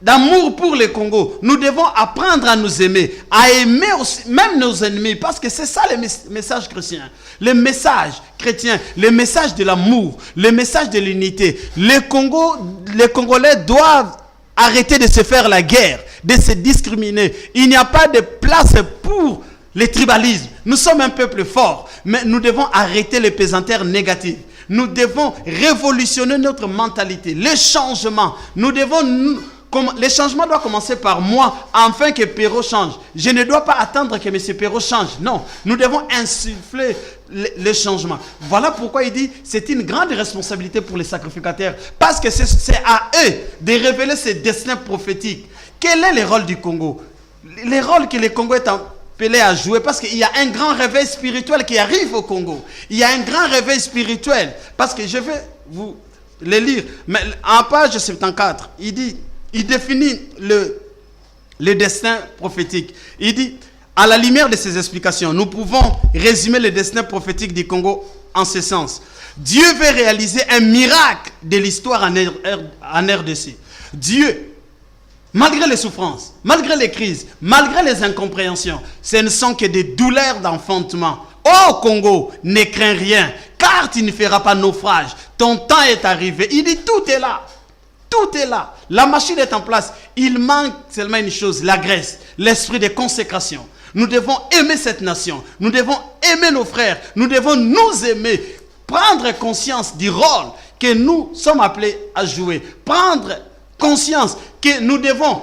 d'amour pour le Congo. Nous devons apprendre à nous aimer, à aimer aussi, même nos ennemis, parce que c'est ça le message chrétien. Le message chrétien, le message de l'amour, le message de l'unité. Les Congolais doivent arrêter de se faire la guerre, de se discriminer. Il n'y a pas de place pour le tribalisme. Nous sommes un peuple fort, mais nous devons arrêter les pesanteurs négatifs. Nous devons révolutionner notre mentalité. Le changement, le changement doit commencer par moi, afin que Perrault change. Je ne dois pas attendre que M. Perrault change. Non, nous devons insuffler le changement. Voilà pourquoi il dit c'est une grande responsabilité pour les sacrificateurs, parce que c'est à eux de révéler ces destins prophétiques. Quel est le rôle du Congo? Le rôle que le Congo est appelé à jouer, parce qu'il y a un grand réveil spirituel qui arrive au Congo. Il y a un grand réveil spirituel, parce que je vais vous le lire. Mais en page 74, il définit le destin prophétique. Il dit, à la lumière de ces explications, nous pouvons résumer le destin prophétique du Congo en ce sens. Dieu veut réaliser un miracle de l'histoire en RDC. Dieu, malgré les souffrances, malgré les crises, malgré les incompréhensions, ce ne sont que des douleurs d'enfantement. Oh Congo, ne crains rien, car tu ne feras pas naufrage. Ton temps est arrivé. Il dit, tout est là. Tout est là. La machine est en place. Il manque seulement une chose, la graisse, l'esprit de consécration. Nous devons aimer cette nation. Nous devons aimer nos frères. Nous devons nous aimer. Prendre conscience du rôle que nous sommes appelés à jouer. Prendre conscience que nous devons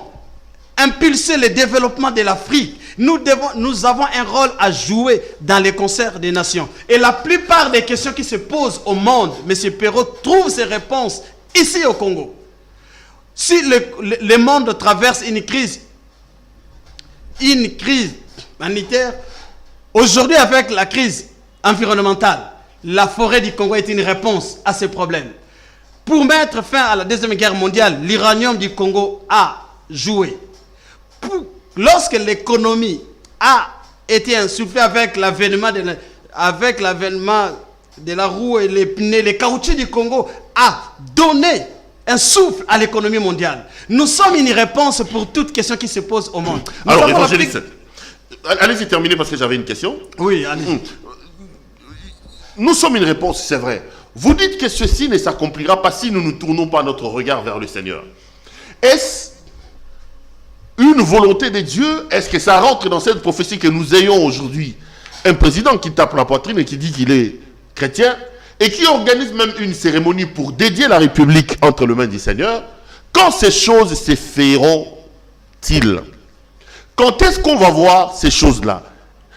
impulser le développement de l'Afrique. Nous avons un rôle à jouer dans les concerts des nations. Et la plupart des questions qui se posent au monde, M. Perrault trouve ses réponses ici au Congo. Si le monde traverse une crise humanitaire, aujourd'hui avec la crise environnementale, la forêt du Congo est une réponse à ces problèmes. Pour mettre fin à la Deuxième Guerre mondiale, l'uranium du Congo a joué. Lorsque l'économie a été insufflée avec l'avènement de la roue et les pneus, le caoutchouc du Congo a donné un souffle à l'économie mondiale. Nous sommes une réponse pour toute question qui se pose au monde. Alors, évangéliste, allez-y terminer parce que j'avais une question. Oui, allez. Nous sommes une réponse, c'est vrai. Vous dites que ceci ne s'accomplira pas si nous ne tournons pas notre regard vers le Seigneur. Est-ce une volonté de Dieu? Est-ce que ça rentre dans cette prophétie que nous ayons aujourd'hui un président qui tape la poitrine et qui dit qu'il est chrétien? et qui organise même une cérémonie pour dédier la République entre les mains du Seigneur, quand ces choses se feront-ils? Quand est-ce qu'on va voir ces choses-là?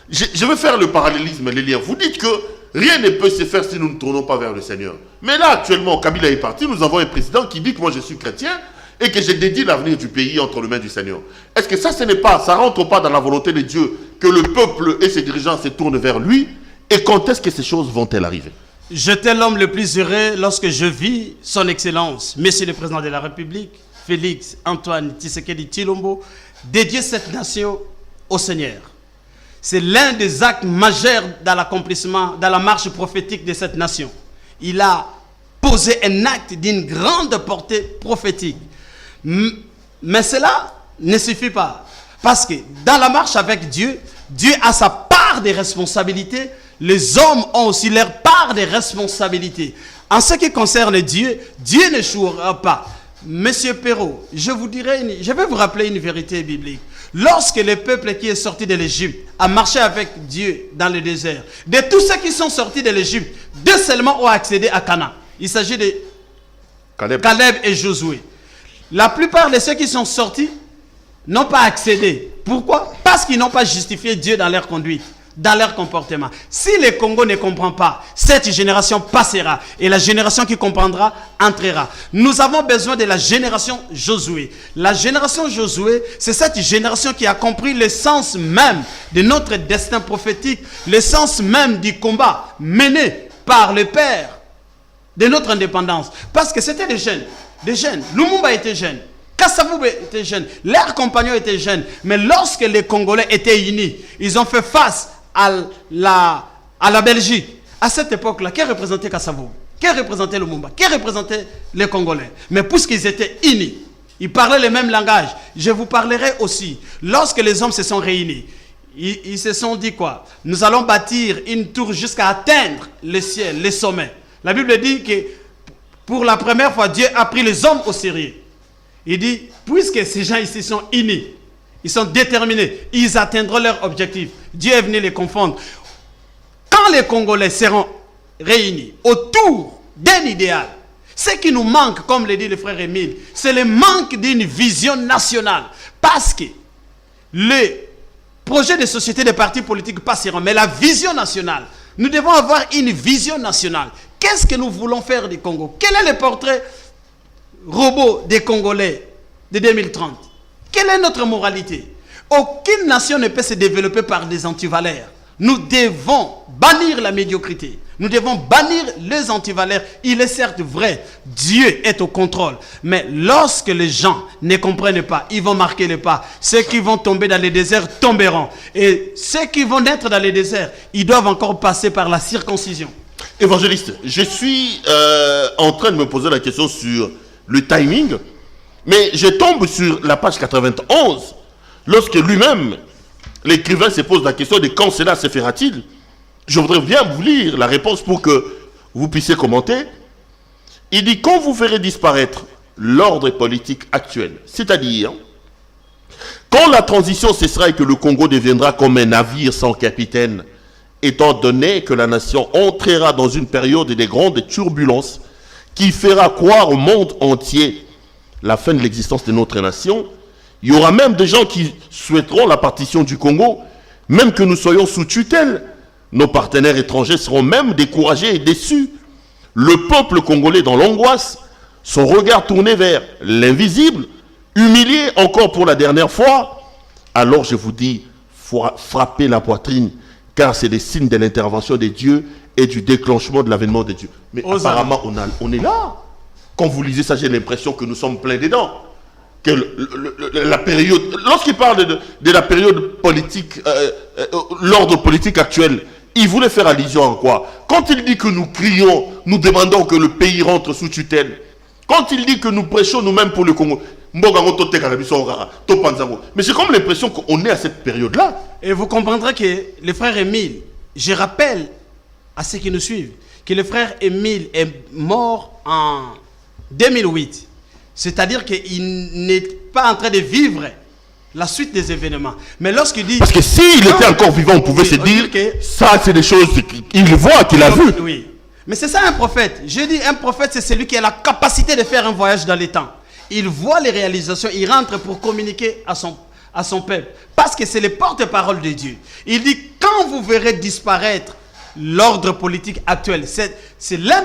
Je vais faire le parallélisme, les liens. Vous dites que rien ne peut se faire si nous ne tournons pas vers le Seigneur. Mais là, actuellement, Kabila est parti, nous avons un président qui dit que moi je suis chrétien et que j'ai dédié l'avenir du pays entre les mains du Seigneur. Est-ce que ça, ce n'est pas, ça rentre pas dans la volonté de Dieu que le peuple et ses dirigeants se tournent vers lui? Et quand est-ce que ces choses vont-elles arriver? J'étais l'homme le plus heureux lorsque je vis son Excellence, Monsieur le Président de la République, Félix Antoine Tshisekedi Tshilombo, dédier cette nation au Seigneur. C'est l'un des actes majeurs dans l'accomplissement, dans la marche prophétique de cette nation. Il a posé un acte d'une grande portée prophétique. Mais cela ne suffit pas. Parce que dans la marche avec Dieu, Dieu a sa part de responsabilités. Les hommes ont aussi leur part de responsabilités. En ce qui concerne Dieu, Dieu n'échouera pas. Monsieur Perrault, je vais vous rappeler une vérité biblique. Lorsque le peuple qui est sorti de l'Égypte a marché avec Dieu dans le désert, de tous ceux qui sont sortis de l'Égypte, deux seulement ont accédé à Canaan. Il s'agit de Caleb et Josué. La plupart de ceux qui sont sortis n'ont pas accédé. Pourquoi? Parce qu'ils n'ont pas justifié Dieu dans leur conduite, dans leur comportement. Si le Congo ne comprend pas, cette génération passera et la génération qui comprendra entrera. Nous avons besoin de la génération Josué. La génération Josué, c'est cette génération qui a compris le sens même de notre destin prophétique, le sens même du combat mené par le Père de notre indépendance. Parce que c'était des jeunes. Lumumba était jeune. Kassavou était jeune. Leurs compagnons étaient jeunes. Mais lorsque les Congolais étaient unis, ils ont fait face à la Belgique. À cette époque-là, qui représentait Kassavou? Qui représentait Lumumba? Qui représentait les Congolais? Mais puisqu'ils étaient unis, ils parlaient le même langage. Je vous parlerai aussi. Lorsque les hommes se sont réunis, ils se sont dit quoi? Nous allons bâtir une tour jusqu'à atteindre le ciel, les sommets. La Bible dit que pour la première fois, Dieu a pris les hommes au sérieux. Il dit, puisque ces gens ici sont unis, ils sont déterminés, ils atteindront leur objectif. Dieu est venu les confondre. Quand les Congolais seront réunis autour d'un idéal, ce qui nous manque, comme le dit le frère Émile, c'est le manque d'une vision nationale. Parce que les projets de société des partis politiques passeront, mais la vision nationale, nous devons avoir une vision nationale. Qu'est-ce que nous voulons faire du Congo? Quel est le portrait robot des Congolais de 2030? Quelle est notre moralité? Aucune nation ne peut se développer par des antivaleurs. Nous devons bannir la médiocrité. Nous devons bannir les antivaleurs. Il est certes vrai, Dieu est au contrôle. Mais lorsque les gens ne comprennent pas, ils vont marquer le pas. Ceux qui vont tomber dans les déserts tomberont. Et ceux qui vont naître dans les déserts, ils doivent encore passer par la circoncision. Évangéliste, je suis en train de me poser la question sur le timing, mais je tombe sur la page 91, lorsque lui-même, l'écrivain se pose la question de quand cela se fera-t-il. Je voudrais bien vous lire la réponse pour que vous puissiez commenter. Il dit, quand vous verrez disparaître l'ordre politique actuel, c'est-à-dire quand la transition cessera et que le Congo deviendra comme un navire sans capitaine, étant donné que la nation entrera dans une période de grandes turbulences qui fera croire au monde entier la fin de l'existence de notre nation, il y aura même des gens qui souhaiteront la partition du Congo, même que nous soyons sous tutelle. Nos partenaires étrangers seront même découragés et déçus. Le peuple congolais dans l'angoisse, son regard tourné vers l'invisible, humilié encore pour la dernière fois. Alors je vous dis, frappez la poitrine, car c'est des signes de l'intervention de Dieu et du déclenchement de l'avènement de Dieu. Mais apparemment, on est là. Quand vous lisez ça, j'ai l'impression que nous sommes pleins dedans. Que la période, lorsqu'il parle de la période politique, l'ordre politique actuel, il voulait faire allusion à quoi? Quand il dit que nous crions, nous demandons que le pays rentre sous tutelle, quand il dit que nous prêchons nous-mêmes pour le Congo, mais j'ai comme l'impression qu'on est à cette période-là. Et vous comprendrez que le frère Émile, je rappelle à ceux qui nous suivent, que le frère Émile est mort en 2008. C'est-à-dire qu'il n'est pas en train de vivre la suite des événements. Mais lorsqu'il dit... Parce que s'il était encore vivant, on pouvait se dire que ça, c'est des choses qu'il voit, qu'il a vues. Oui. Mais c'est ça un prophète. Je dis un prophète, c'est celui qui a la capacité de faire un voyage dans les temps. Il voit les réalisations, il rentre pour communiquer à son peuple. Parce que c'est les porte-parole de Dieu. Il dit, quand vous verrez disparaître l'ordre politique actuel, c'est l'un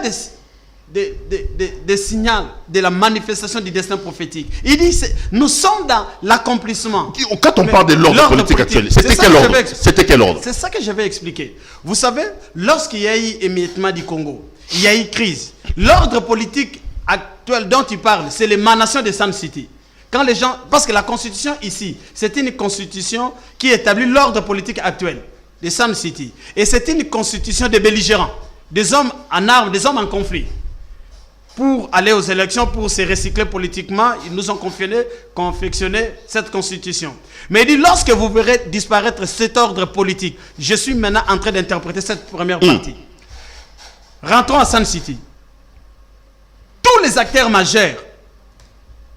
des signaux de la manifestation du destin prophétique. Il dit, nous sommes dans l'accomplissement. Quand on parle de l'ordre politique actuel, c'était quel ordre? C'était quel ordre? C'est ça que je vais expliquer. Vous savez, lorsqu'il y a eu émiettement du Congo, il y a eu crise. L'ordre politique actuel dont tu parles, c'est l'émanation de Sun City. Quand les gens, parce que la constitution ici, c'est une constitution qui établit l'ordre politique actuel de Sun City. Et c'est une constitution de belligérants, des hommes en armes, des hommes en conflit. Pour aller aux élections, pour se recycler politiquement, ils nous ont confectionné cette constitution. Mais il dit, lorsque vous verrez disparaître cet ordre politique, je suis maintenant en train d'interpréter cette première partie. Rentrons à Sun City. Tous les acteurs majeurs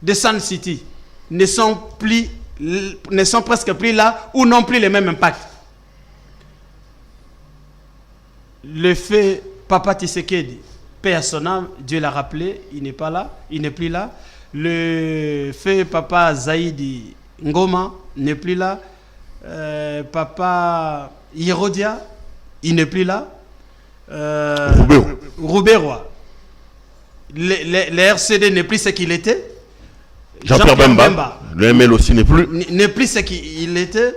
de Sun City ne sont presque plus là ou n'ont plus les mêmes impacts. Le fait Papa Tshisekedi, paix à son âme, Dieu l'a rappelé, il n'est pas là, il n'est plus là. Le fait Papa Zaïdi Ngoma n'est plus là. Papa Hirodia, il n'est plus là. Rouberois. Le RCD n'est plus ce qu'il était. Jean-Pierre Bemba. Le ML aussi n'est plus. N'est plus ce qu'il était.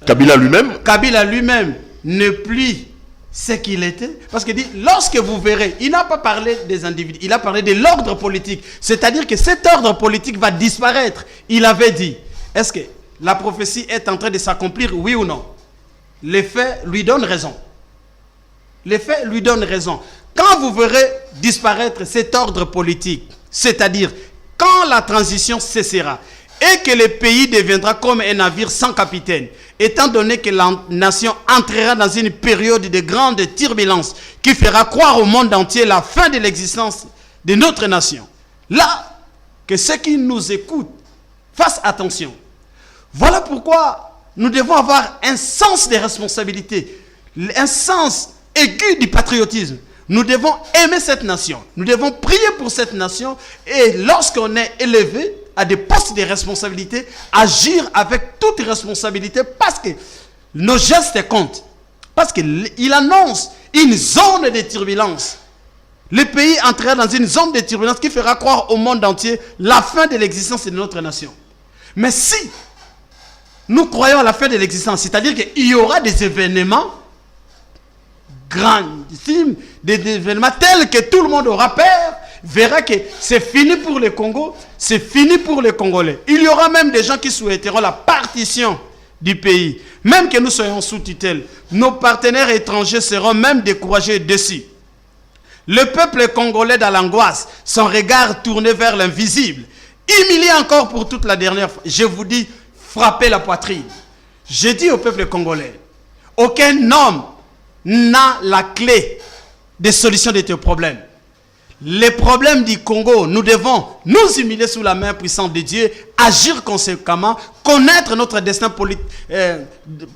Kabila lui-même. Kabila lui-même n'est plus ce qu'il était. Parce qu'il dit, lorsque vous verrez, il n'a pas parlé des individus, il a parlé de l'ordre politique. C'est-à-dire que cet ordre politique va disparaître. Il avait dit, est-ce que la prophétie est en train de s'accomplir, oui ou non? Les faits lui donnent raison. Les faits lui donnent raison. Quand vous verrez disparaître cet ordre politique, c'est-à-dire quand la transition cessera et que le pays deviendra comme un navire sans capitaine, étant donné que la nation entrera dans une période de grande turbulence qui fera croire au monde entier la fin de l'existence de notre nation. Là, que ceux qui nous écoutent fassent attention. Voilà pourquoi nous devons avoir un sens de responsabilité, un sens aigu du patriotisme. Nous devons aimer cette nation. Nous devons prier pour cette nation. Et lorsqu'on est élevé à des postes de responsabilité, agir avec toute responsabilité parce que nos gestes comptent. Parce qu'il annonce une zone de turbulence. Le pays entrera dans une zone de turbulence qui fera croire au monde entier la fin de l'existence de notre nation. Mais si nous croyons à la fin de l'existence, c'est-à-dire qu'il y aura des événements grandissimes, des événements tels que tout le monde aura peur, verra que c'est fini pour le Congo, c'est fini pour les Congolais. Il y aura même des gens qui souhaiteront la partition du pays. Même que nous soyons sous tutelle, nos partenaires étrangers seront même découragés dessus. Le peuple congolais dans l'angoisse, son regard tourné vers l'invisible, humilié encore pour toute la dernière fois. Je vous dis, frappez la poitrine. Je dis au peuple congolais, aucun homme n'a la clé des solutions de tes problèmes. Les problèmes du Congo, nous devons nous humilier sous la main puissante de Dieu, agir conséquemment, connaître notre destin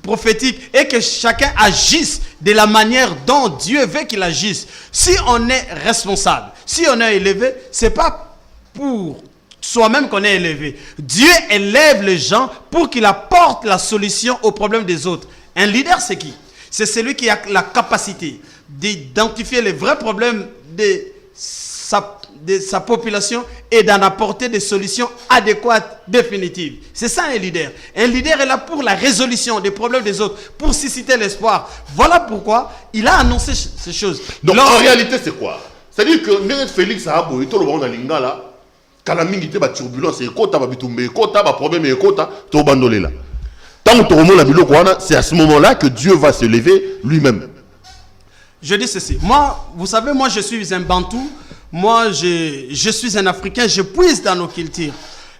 prophétique et que chacun agisse de la manière dont Dieu veut qu'il agisse. Si on est responsable, si on est élevé, ce n'est pas pour soi-même qu'on est élevé. Dieu élève les gens pour qu'il apporte la solution aux problèmes des autres. Un leader, c'est qui? C'est celui qui a la capacité d'identifier les vrais problèmes de sa population et d'en apporter des solutions adéquates, définitives. C'est ça un leader. Un leader est là pour la résolution des problèmes des autres, pour susciter l'espoir. Voilà pourquoi il a annoncé ces choses. Donc en réalité, c'est quoi? C'est-à-dire que Félix Sahabo, tout le monde a l'ingala, quand la mingi était turbulence, problème, c'est à ce moment-là que Dieu va se lever lui-même. Je dis ceci. Moi, vous savez, moi je suis un Bantou. Moi, je suis un Africain. Je puise dans nos cultures.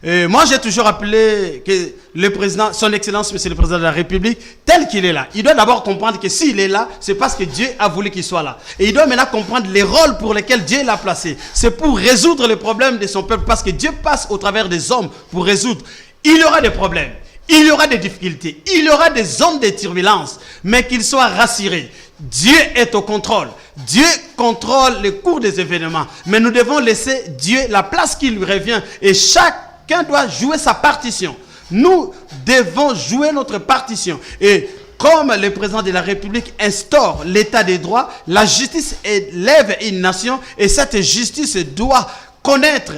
Moi, j'ai toujours appelé que le président, son excellence, monsieur le président de la République, tel qu'il est là. Il doit d'abord comprendre que s'il est là, c'est parce que Dieu a voulu qu'il soit là. Et il doit maintenant comprendre les rôles pour lesquels Dieu l'a placé. C'est pour résoudre les problèmes de son peuple, parce que Dieu passe au travers des hommes pour résoudre. Il y aura des problèmes. Il y aura des difficultés, il y aura des zones de turbulence, mais qu'il soit rassuré. Dieu est au contrôle. Dieu contrôle le cours des événements. Mais nous devons laisser Dieu la place qui lui revient. Et chacun doit jouer sa partition. Nous devons jouer notre partition. Et comme le président de la République instaure l'état des droits, la justice élève une nation et cette justice doit connaître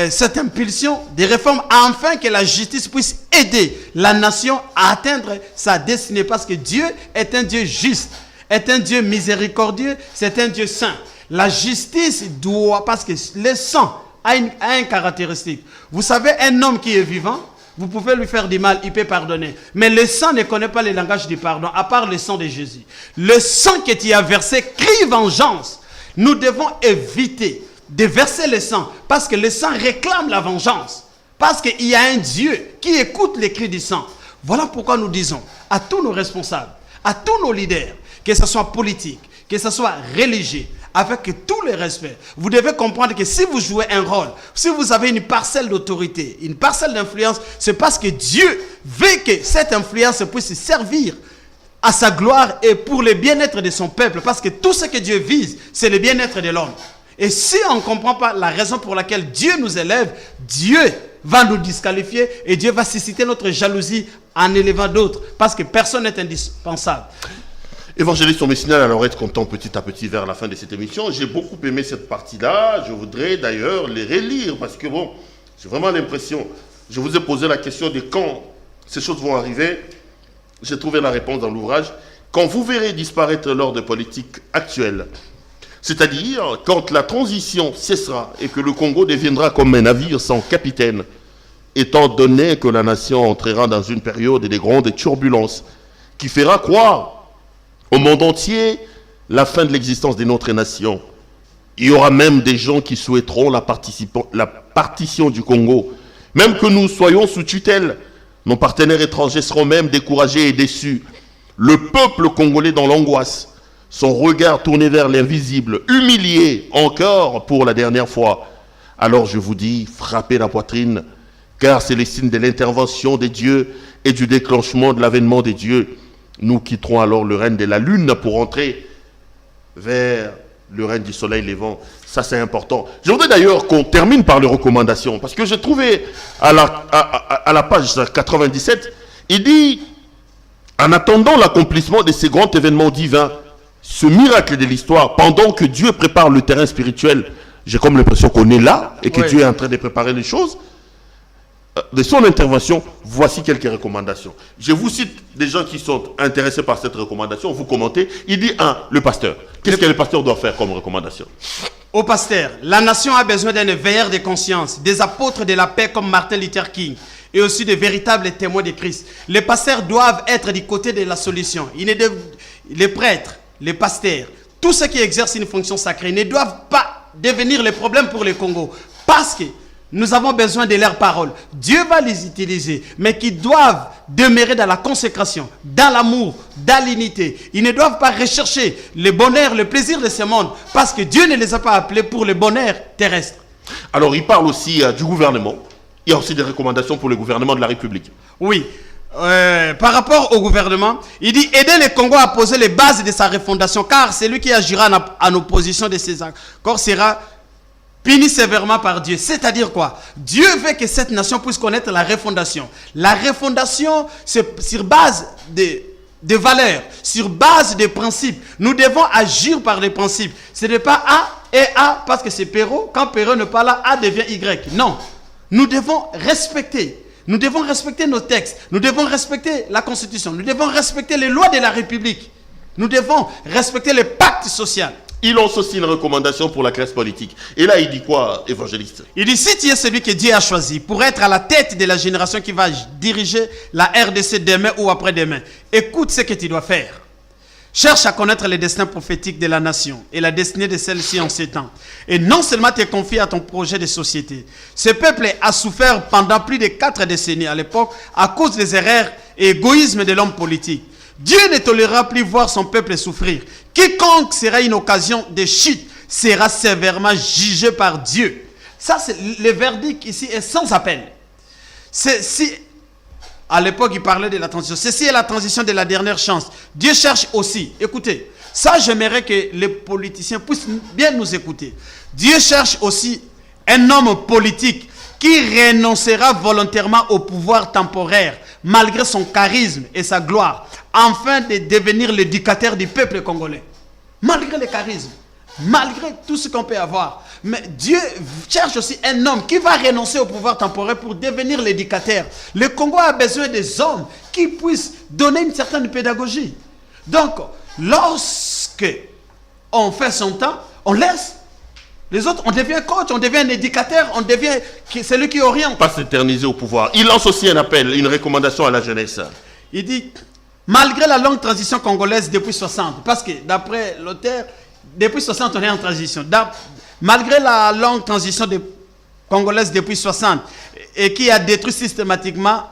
cette impulsion des réformes afin que la justice puisse aider la nation à atteindre sa destinée. Parce que Dieu est un Dieu juste, est un Dieu miséricordieux, c'est un Dieu saint. La justice doit, parce que le sang a une caractéristique. Vous savez, un homme qui est vivant, vous pouvez lui faire du mal, il peut pardonner. Mais le sang ne connaît pas le langage du pardon, à part le sang de Jésus. Le sang que tu as versé crie vengeance. Nous devons éviter de verser le sang, parce que le sang réclame la vengeance. Parce qu'il y a un Dieu qui écoute les cris du sang. Voilà pourquoi nous disons à tous nos responsables, à tous nos leaders, que ce soit politique, que ce soit religieux, avec tout le respect, vous devez comprendre que si vous jouez un rôle, si vous avez une parcelle d'autorité, une parcelle d'influence, c'est parce que Dieu veut que cette influence puisse servir à sa gloire et pour le bien-être de son peuple. Parce que tout ce que Dieu vise, c'est le bien-être de l'homme. Et si on ne comprend pas la raison pour laquelle Dieu nous élève, Dieu va nous disqualifier et Dieu va susciter notre jalousie en élevant d'autres. Parce que personne n'est indispensable. Évangéliste, on me signale alors être content petit à petit vers la fin de cette émission. J'ai beaucoup aimé cette partie-là. Je voudrais d'ailleurs les relire parce que bon, j'ai vraiment l'impression. Je vous ai posé la question de quand ces choses vont arriver. J'ai trouvé la réponse dans l'ouvrage. Quand vous verrez disparaître l'ordre politique actuel, c'est-à-dire quand la transition cessera et que le Congo deviendra comme un navire sans capitaine, étant donné que la nation entrera dans une période de grandes turbulences qui fera croire au monde entier la fin de l'existence de notre nation. Il y aura même des gens qui souhaiteront la partition du Congo. Même que nous soyons sous tutelle, nos partenaires étrangers seront même découragés et déçus. Le peuple congolais dans l'angoisse, son regard tourné vers l'invisible, humilié encore pour la dernière fois. Alors je vous dis, frappez la poitrine, car c'est le signe de l'intervention des dieux et du déclenchement de l'avènement des dieux. Nous quitterons alors le règne de la lune pour entrer vers le règne du soleil levant. Ça, c'est important. Je voudrais d'ailleurs qu'on termine par les recommandations, parce que j'ai trouvé à la page 97, il dit, en attendant l'accomplissement de ces grands événements divins, ce miracle de l'histoire, pendant que Dieu prépare le terrain spirituel, j'ai comme l'impression qu'on est là et que Dieu est en train de préparer les choses. De son intervention, voici quelques recommandations. Je vous cite des gens qui sont intéressés par cette recommandation, vous commentez. Il dit, le pasteur. Qu'est-ce que le pasteur doit faire comme recommandation? Au pasteur, la nation a besoin d'un veilleur de conscience, des apôtres de la paix comme Martin Luther King et aussi de véritables témoins de Christ. Les pasteurs doivent être du côté de la solution. Les prêtres, les pasteurs, tous ceux qui exercent une fonction sacrée ne doivent pas devenir les problèmes pour le Congo. Parce que nous avons besoin de leurs paroles. Dieu va les utiliser, mais qui doivent demeurer dans la consécration, dans l'amour, dans l'unité. Ils ne doivent pas rechercher le bonheur, le plaisir de ce monde, parce que Dieu ne les a pas appelés pour le bonheur terrestre. Alors, il parle aussi du gouvernement. Il y a aussi des recommandations pour le gouvernement de la République. Oui. Par rapport au gouvernement, il dit aider le Congo à poser les bases de sa refondation, car c'est lui qui agira en opposition de ses accords sera puni sévèrement par Dieu. C'est-à-dire quoi? Dieu veut que cette nation puisse connaître la refondation. La refondation, c'est sur base de valeurs, sur base de principes. Nous devons agir par les principes. Ce n'est pas A et A parce que c'est Perrault. Quand Perrault n'est pas là, A devient Y. Non. Nous devons respecter. Nous devons respecter nos textes. Nous devons respecter la Constitution. Nous devons respecter les lois de la République. Nous devons respecter les pactes sociaux. Il lance aussi une recommandation pour la classe politique. Et là, il dit quoi, évangéliste? Il dit, si tu es celui que Dieu a choisi pour être à la tête de la génération qui va diriger la RDC demain ou après-demain, écoute ce que tu dois faire. Cherche à connaître les destins prophétiques de la nation et la destinée de celle-ci en ces temps. Et non seulement te confier à ton projet de société. Ce peuple a souffert pendant plus de 4 décennies à l'époque à cause des erreurs et égoïsmes de l'homme politique. Dieu ne tolérera plus voir son peuple souffrir. Quiconque sera une occasion de chute sera sévèrement jugé par Dieu. Ça, c'est le verdict ici est sans appel. À l'époque, il parlait de la transition. Ceci est la transition de la dernière chance. Dieu cherche aussi, écoutez, Ça, j'aimerais que les politiciens puissent bien nous écouter. Dieu cherche aussi un homme politique qui renoncera volontairement au pouvoir temporaire, malgré son charisme et sa gloire, afin de devenir l'éducateur du peuple congolais. Malgré le charisme, malgré tout ce qu'on peut avoir. Mais Dieu cherche aussi un homme qui va renoncer au pouvoir temporaire pour devenir l'éducateur. Le Congo a besoin des hommes qui puissent donner une certaine pédagogie. Donc, lorsque on fait son temps, on laisse les autres, on devient coach, on devient un éducateur, on devient celui qui oriente. Pas s'éterniser au pouvoir. Il lance aussi un appel, une recommandation à la jeunesse. Il dit, malgré la longue transition congolaise depuis 60, parce que d'après l'auteur, depuis 60 on est en transition. Malgré la longue transition congolaise depuis 60 et qui a détruit systématiquement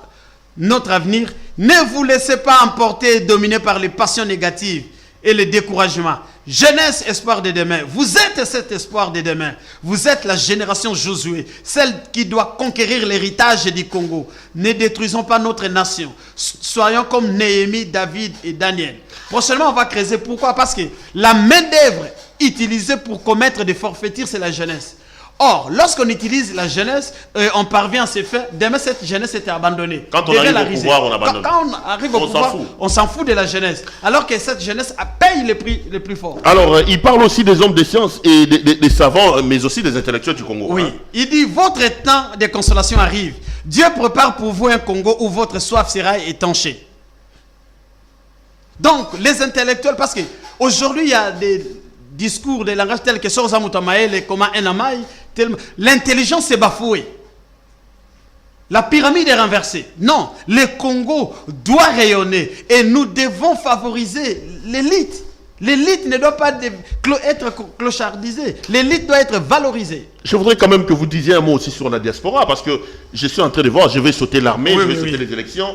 notre avenir, ne vous laissez pas emporter et dominer par les passions négatives et le découragement. Jeunesse, espoir de demain. Vous êtes cet espoir de demain. Vous êtes la génération Josué, celle qui doit conquérir l'héritage du Congo. Ne détruisons pas notre nation. Soyons comme Néhémie, David et Daniel. Prochainement, on va creuser. Pourquoi? Parce que la main-d'œuvre utilisée pour commettre des forfaitures, c'est la jeunesse. Or, lorsqu'on utilise la jeunesse, on parvient à se faire. Demain, cette jeunesse était abandonnée. Quand on arrive au pouvoir, on abandonne. Quand on arrive au pouvoir, on s'en fout de la jeunesse. Alors que cette jeunesse paye les plus forts. Alors, il parle aussi des hommes de science et des savants, mais aussi des intellectuels du Congo. Oui, il dit, votre temps de consolation arrive. Dieu prépare pour vous un Congo où votre soif sera étanchée. Donc, les intellectuels, parce qu'aujourd'hui, il y a des discours, des langages tels que Sorza Moutamaël et Koma Enamai, l'intelligence est bafouée. La pyramide est renversée. Non, le Congo doit rayonner et nous devons favoriser l'élite. L'élite ne doit pas être clochardisée. L'élite doit être valorisée. Je voudrais quand même que vous disiez un mot aussi sur la diaspora, parce que je suis en train de voir, je vais sauter l'armée, je vais sauter les élections.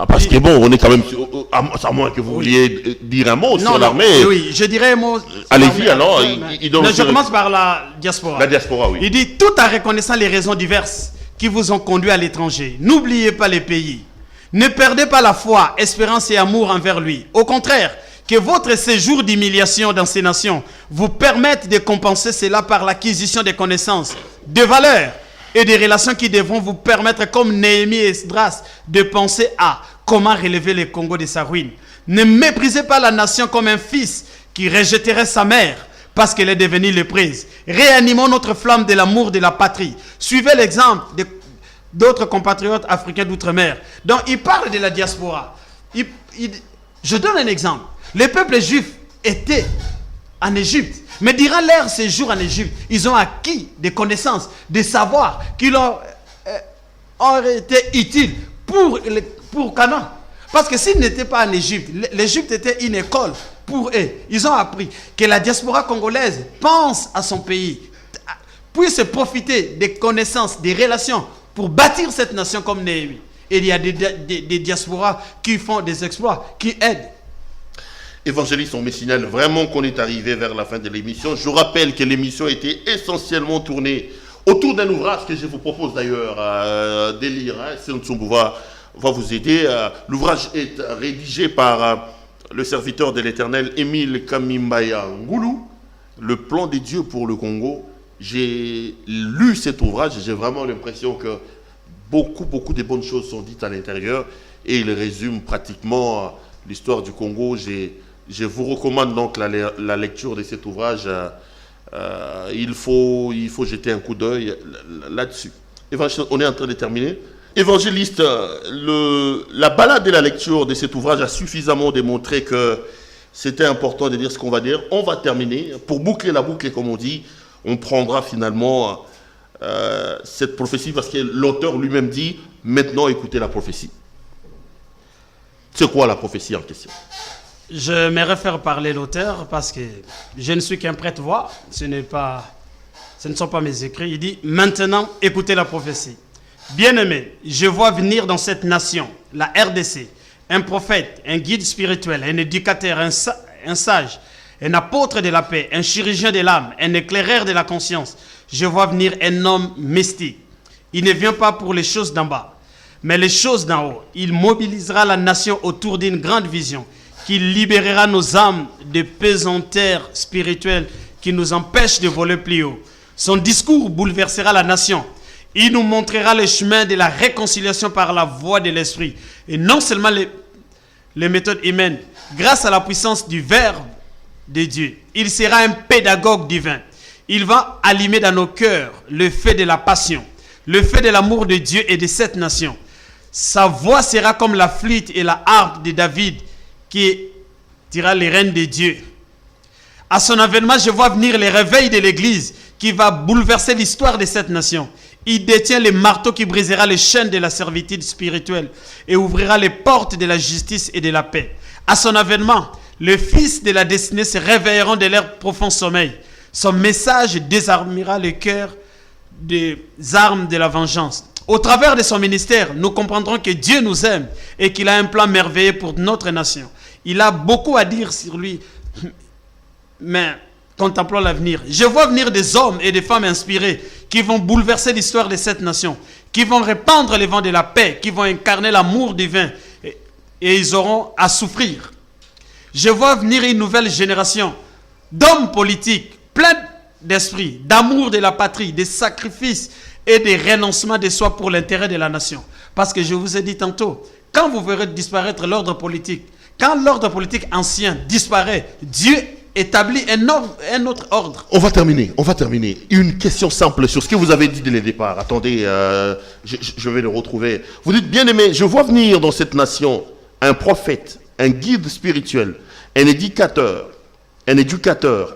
Parce que bon, on est quand même, à moins que vous vouliez dire un mot sur l'armée. Oui, je dirais un mot. Allez-y alors. Je commence par la diaspora. La diaspora, oui. Il dit, tout en reconnaissant les raisons diverses qui vous ont conduit à l'étranger, n'oubliez pas les pays. Ne perdez pas la foi, espérance et amour envers lui. Au contraire, que votre séjour d'humiliation dans ces nations vous permette de compenser cela par l'acquisition de connaissances, de valeurs et des relations qui devront vous permettre, comme Néhémie et Esdras, de penser à comment relever le Congo de sa ruine. Ne méprisez pas la nation comme un fils qui rejetterait sa mère parce qu'elle est devenue lépreuse. Réanimons notre flamme de l'amour de la patrie. Suivez l'exemple d'autres compatriotes africains d'outre-mer. Donc, il parle de la diaspora. Je donne un exemple. Les peuples juifs étaient en Égypte. Mais durant leur séjour en Égypte, ils ont acquis des connaissances, des savoirs qui leur ont été utiles pour Canaan. Parce que s'ils n'étaient pas en Égypte, l'Égypte était une école pour eux. Ils ont appris que la diaspora congolaise pense à son pays, puisse profiter des connaissances, des relations pour bâtir cette nation comme Néhémie. Et il y a des diasporas qui font des exploits, qui aident. Évangéliste, on me signale vraiment qu'on est arrivé vers la fin de l'émission. Je rappelle que l'émission était essentiellement tournée autour d'un ouvrage que je vous propose d'ailleurs de lire. Séntsumbu va vous aider. L'ouvrage est rédigé par le serviteur de l'Éternel, Émile Kamimbaya Ngoulou, Le plan de Dieu pour le Congo. J'ai lu cet ouvrage et j'ai vraiment l'impression que beaucoup de bonnes choses sont dites à l'intérieur et il résume pratiquement l'histoire du Congo. Je vous recommande donc la lecture de cet ouvrage. Il faut jeter un coup d'œil là-dessus. Évangéliste, on est en train de terminer. Évangéliste, la balade et la lecture de cet ouvrage a suffisamment démontré que c'était important de dire ce qu'on va dire. On va terminer. Pour boucler la boucle, comme on dit, on prendra finalement cette prophétie parce que l'auteur lui-même dit « Maintenant, écoutez la prophétie ». C'est quoi la prophétie en question? Je me réfère parler l'auteur parce que je ne suis qu'un prêtre-voix, ce ne sont pas mes écrits. Il dit « Maintenant, écoutez la prophétie. Bien-aimés, je vois venir dans cette nation, la RDC, un prophète, un guide spirituel, un éducateur, un sage, un apôtre de la paix, un chirurgien de l'âme, un éclaireur de la conscience. Je vois venir un homme mystique. Il ne vient pas pour les choses d'en bas, mais les choses d'en haut. Il mobilisera la nation autour d'une grande vision qui libérera nos âmes des pesanteurs spirituelles qui nous empêchent de voler plus haut. Son discours bouleversera la nation. Il nous montrera le chemin de la réconciliation par la voie de l'esprit. Et non seulement les méthodes humaines, grâce à la puissance du Verbe de Dieu. Il sera un pédagogue divin. Il va allumer dans nos cœurs le feu de la passion, le feu de l'amour de Dieu et de cette nation. Sa voix sera comme la flûte et la harpe de David qui dira les reines de Dieu. À son avènement, je vois venir le réveil de l'Église qui va bouleverser l'histoire de cette nation. Il détient le marteau qui brisera les chaînes de la servitude spirituelle et ouvrira les portes de la justice et de la paix. À son avènement, les fils de la destinée se réveilleront de leur profond sommeil. Son message désarmera le cœur des armes de la vengeance. Au travers de son ministère, nous comprendrons que Dieu nous aime et qu'il a un plan merveilleux pour notre nation. Il a beaucoup à dire sur lui, mais contemplons l'avenir. Je vois venir des hommes et des femmes inspirés qui vont bouleverser l'histoire de cette nation, qui vont répandre les vents de la paix, qui vont incarner l'amour divin et ils auront à souffrir. Je vois venir une nouvelle génération d'hommes politiques pleins d'esprit, d'amour de la patrie, de sacrifices et de renoncement de soi pour l'intérêt de la nation. Parce que je vous ai dit tantôt, quand vous verrez disparaître l'ordre politique, quand l'ordre politique ancien disparaît, Dieu établit un autre ordre. On va terminer. Une question simple sur ce que vous avez dit dès le départ. Attendez, je vais le retrouver. Vous dites, bien aimé, je vois venir dans cette nation un prophète, un guide spirituel, un éducateur,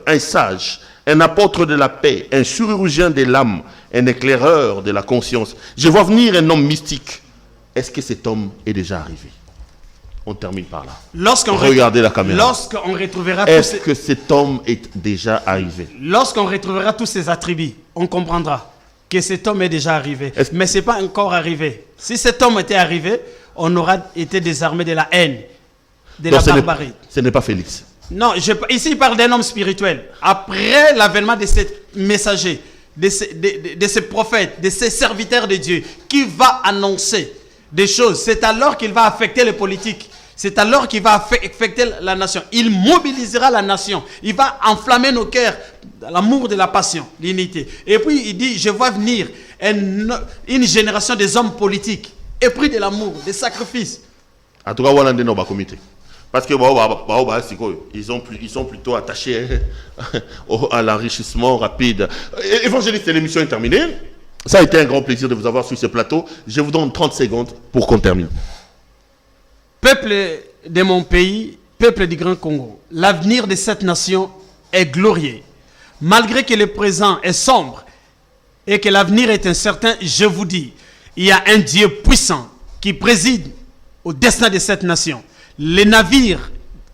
un sage, un apôtre de la paix, un chirurgien de l'âme, un éclaireur de la conscience. Je vois venir un homme mystique. Est-ce que cet homme est déjà arrivé? On termine par là. Regardez la caméra. Lorsqu'on retrouvera Est-ce que cet homme est déjà arrivé? Lorsqu'on retrouvera tous ses attributs, on comprendra que cet homme est déjà arrivé. Mais ce n'est pas encore arrivé. Si cet homme était arrivé, on aura été désarmé de la haine, de la barbarie. Ce n'est pas Félix. Non, ici il parle d'un homme spirituel. Après l'avènement de ces messagers, de ces prophètes, de ces serviteurs de Dieu, qui va annoncer des choses, c'est alors qu'il va affecter les politiques. C'est alors qu'il va affecter la nation. Il mobilisera la nation. Il va enflammer nos cœurs, l'amour de la passion, l'unité. Et puis il dit, je vois venir une génération des hommes politiques, épris de l'amour, des sacrifices. En tout cas, voilà un comité. Parce que ils sont plutôt attachés à l'enrichissement rapide. Évangéliste, l'émission est terminée. Ça a été un grand plaisir de vous avoir sur ce plateau. Je vous donne 30 secondes pour qu'on termine. Peuple de mon pays, peuple du Grand Congo, l'avenir de cette nation est glorieux. Malgré que le présent est sombre et que l'avenir est incertain, je vous dis, il y a un Dieu puissant qui préside au destin de cette nation. Le navire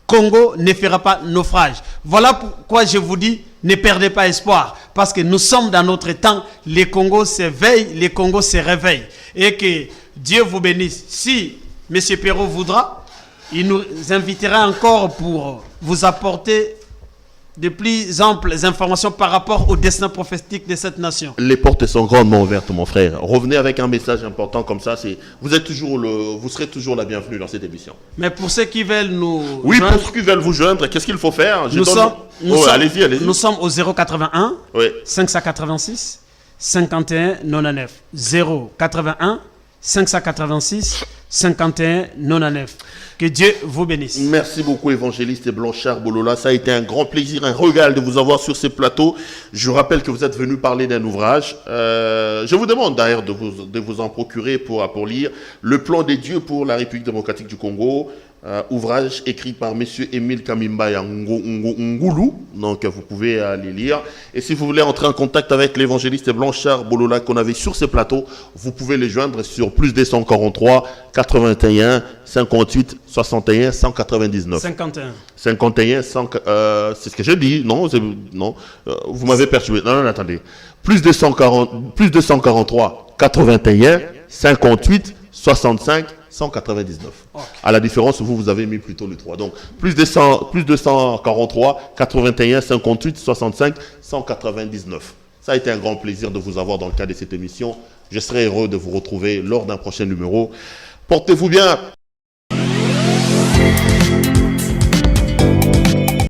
Congo ne fera pas naufrage. Voilà pourquoi je vous dis, ne perdez pas espoir. Parce que nous sommes dans notre temps, les Congos s'éveillent, les Congos se réveillent. Et que Dieu vous bénisse. Si M. Perrault voudra, il nous invitera encore pour vous apporter de plus amples informations par rapport au destin prophétique de cette nation. Les portes sont grandement ouvertes, mon frère. Revenez avec un message important comme ça. Vous serez toujours la bienvenue dans cette émission. Mais pour ceux qui veulent nous joindre, pour ceux qui veulent vous joindre, qu'est-ce qu'il faut faire? Allez-y. Nous sommes au 081 586 51 99. 081 586 51 99. Que Dieu vous bénisse. Merci beaucoup, évangéliste Blanchard Bolola. Ça a été un grand plaisir, un régal de vous avoir sur ce plateau. Je rappelle que vous êtes venu parler d'un ouvrage. Je vous demande d'ailleurs de vous en procurer pour lire Le plan des dieux pour la République démocratique du Congo. Ouvrage écrit par M. Émile Kamimbaya Ngulu. Donc vous pouvez aller lire. Et si vous voulez entrer en contact avec l'évangéliste Blanchard Bolola qu'on avait sur ce plateau, vous pouvez les joindre sur plus 243 81 58 61 199. 51 100, c'est ce que j'ai dit. Non, vous m'avez perturbé. Non, attendez. Plus 243 81 58 65 199. Okay. À la différence, vous avez mis plutôt le 3. Donc, plus 243, 81, 58, 65, 199. Ça a été un grand plaisir de vous avoir dans le cadre de cette émission. Je serai heureux de vous retrouver lors d'un prochain numéro. Portez-vous bien.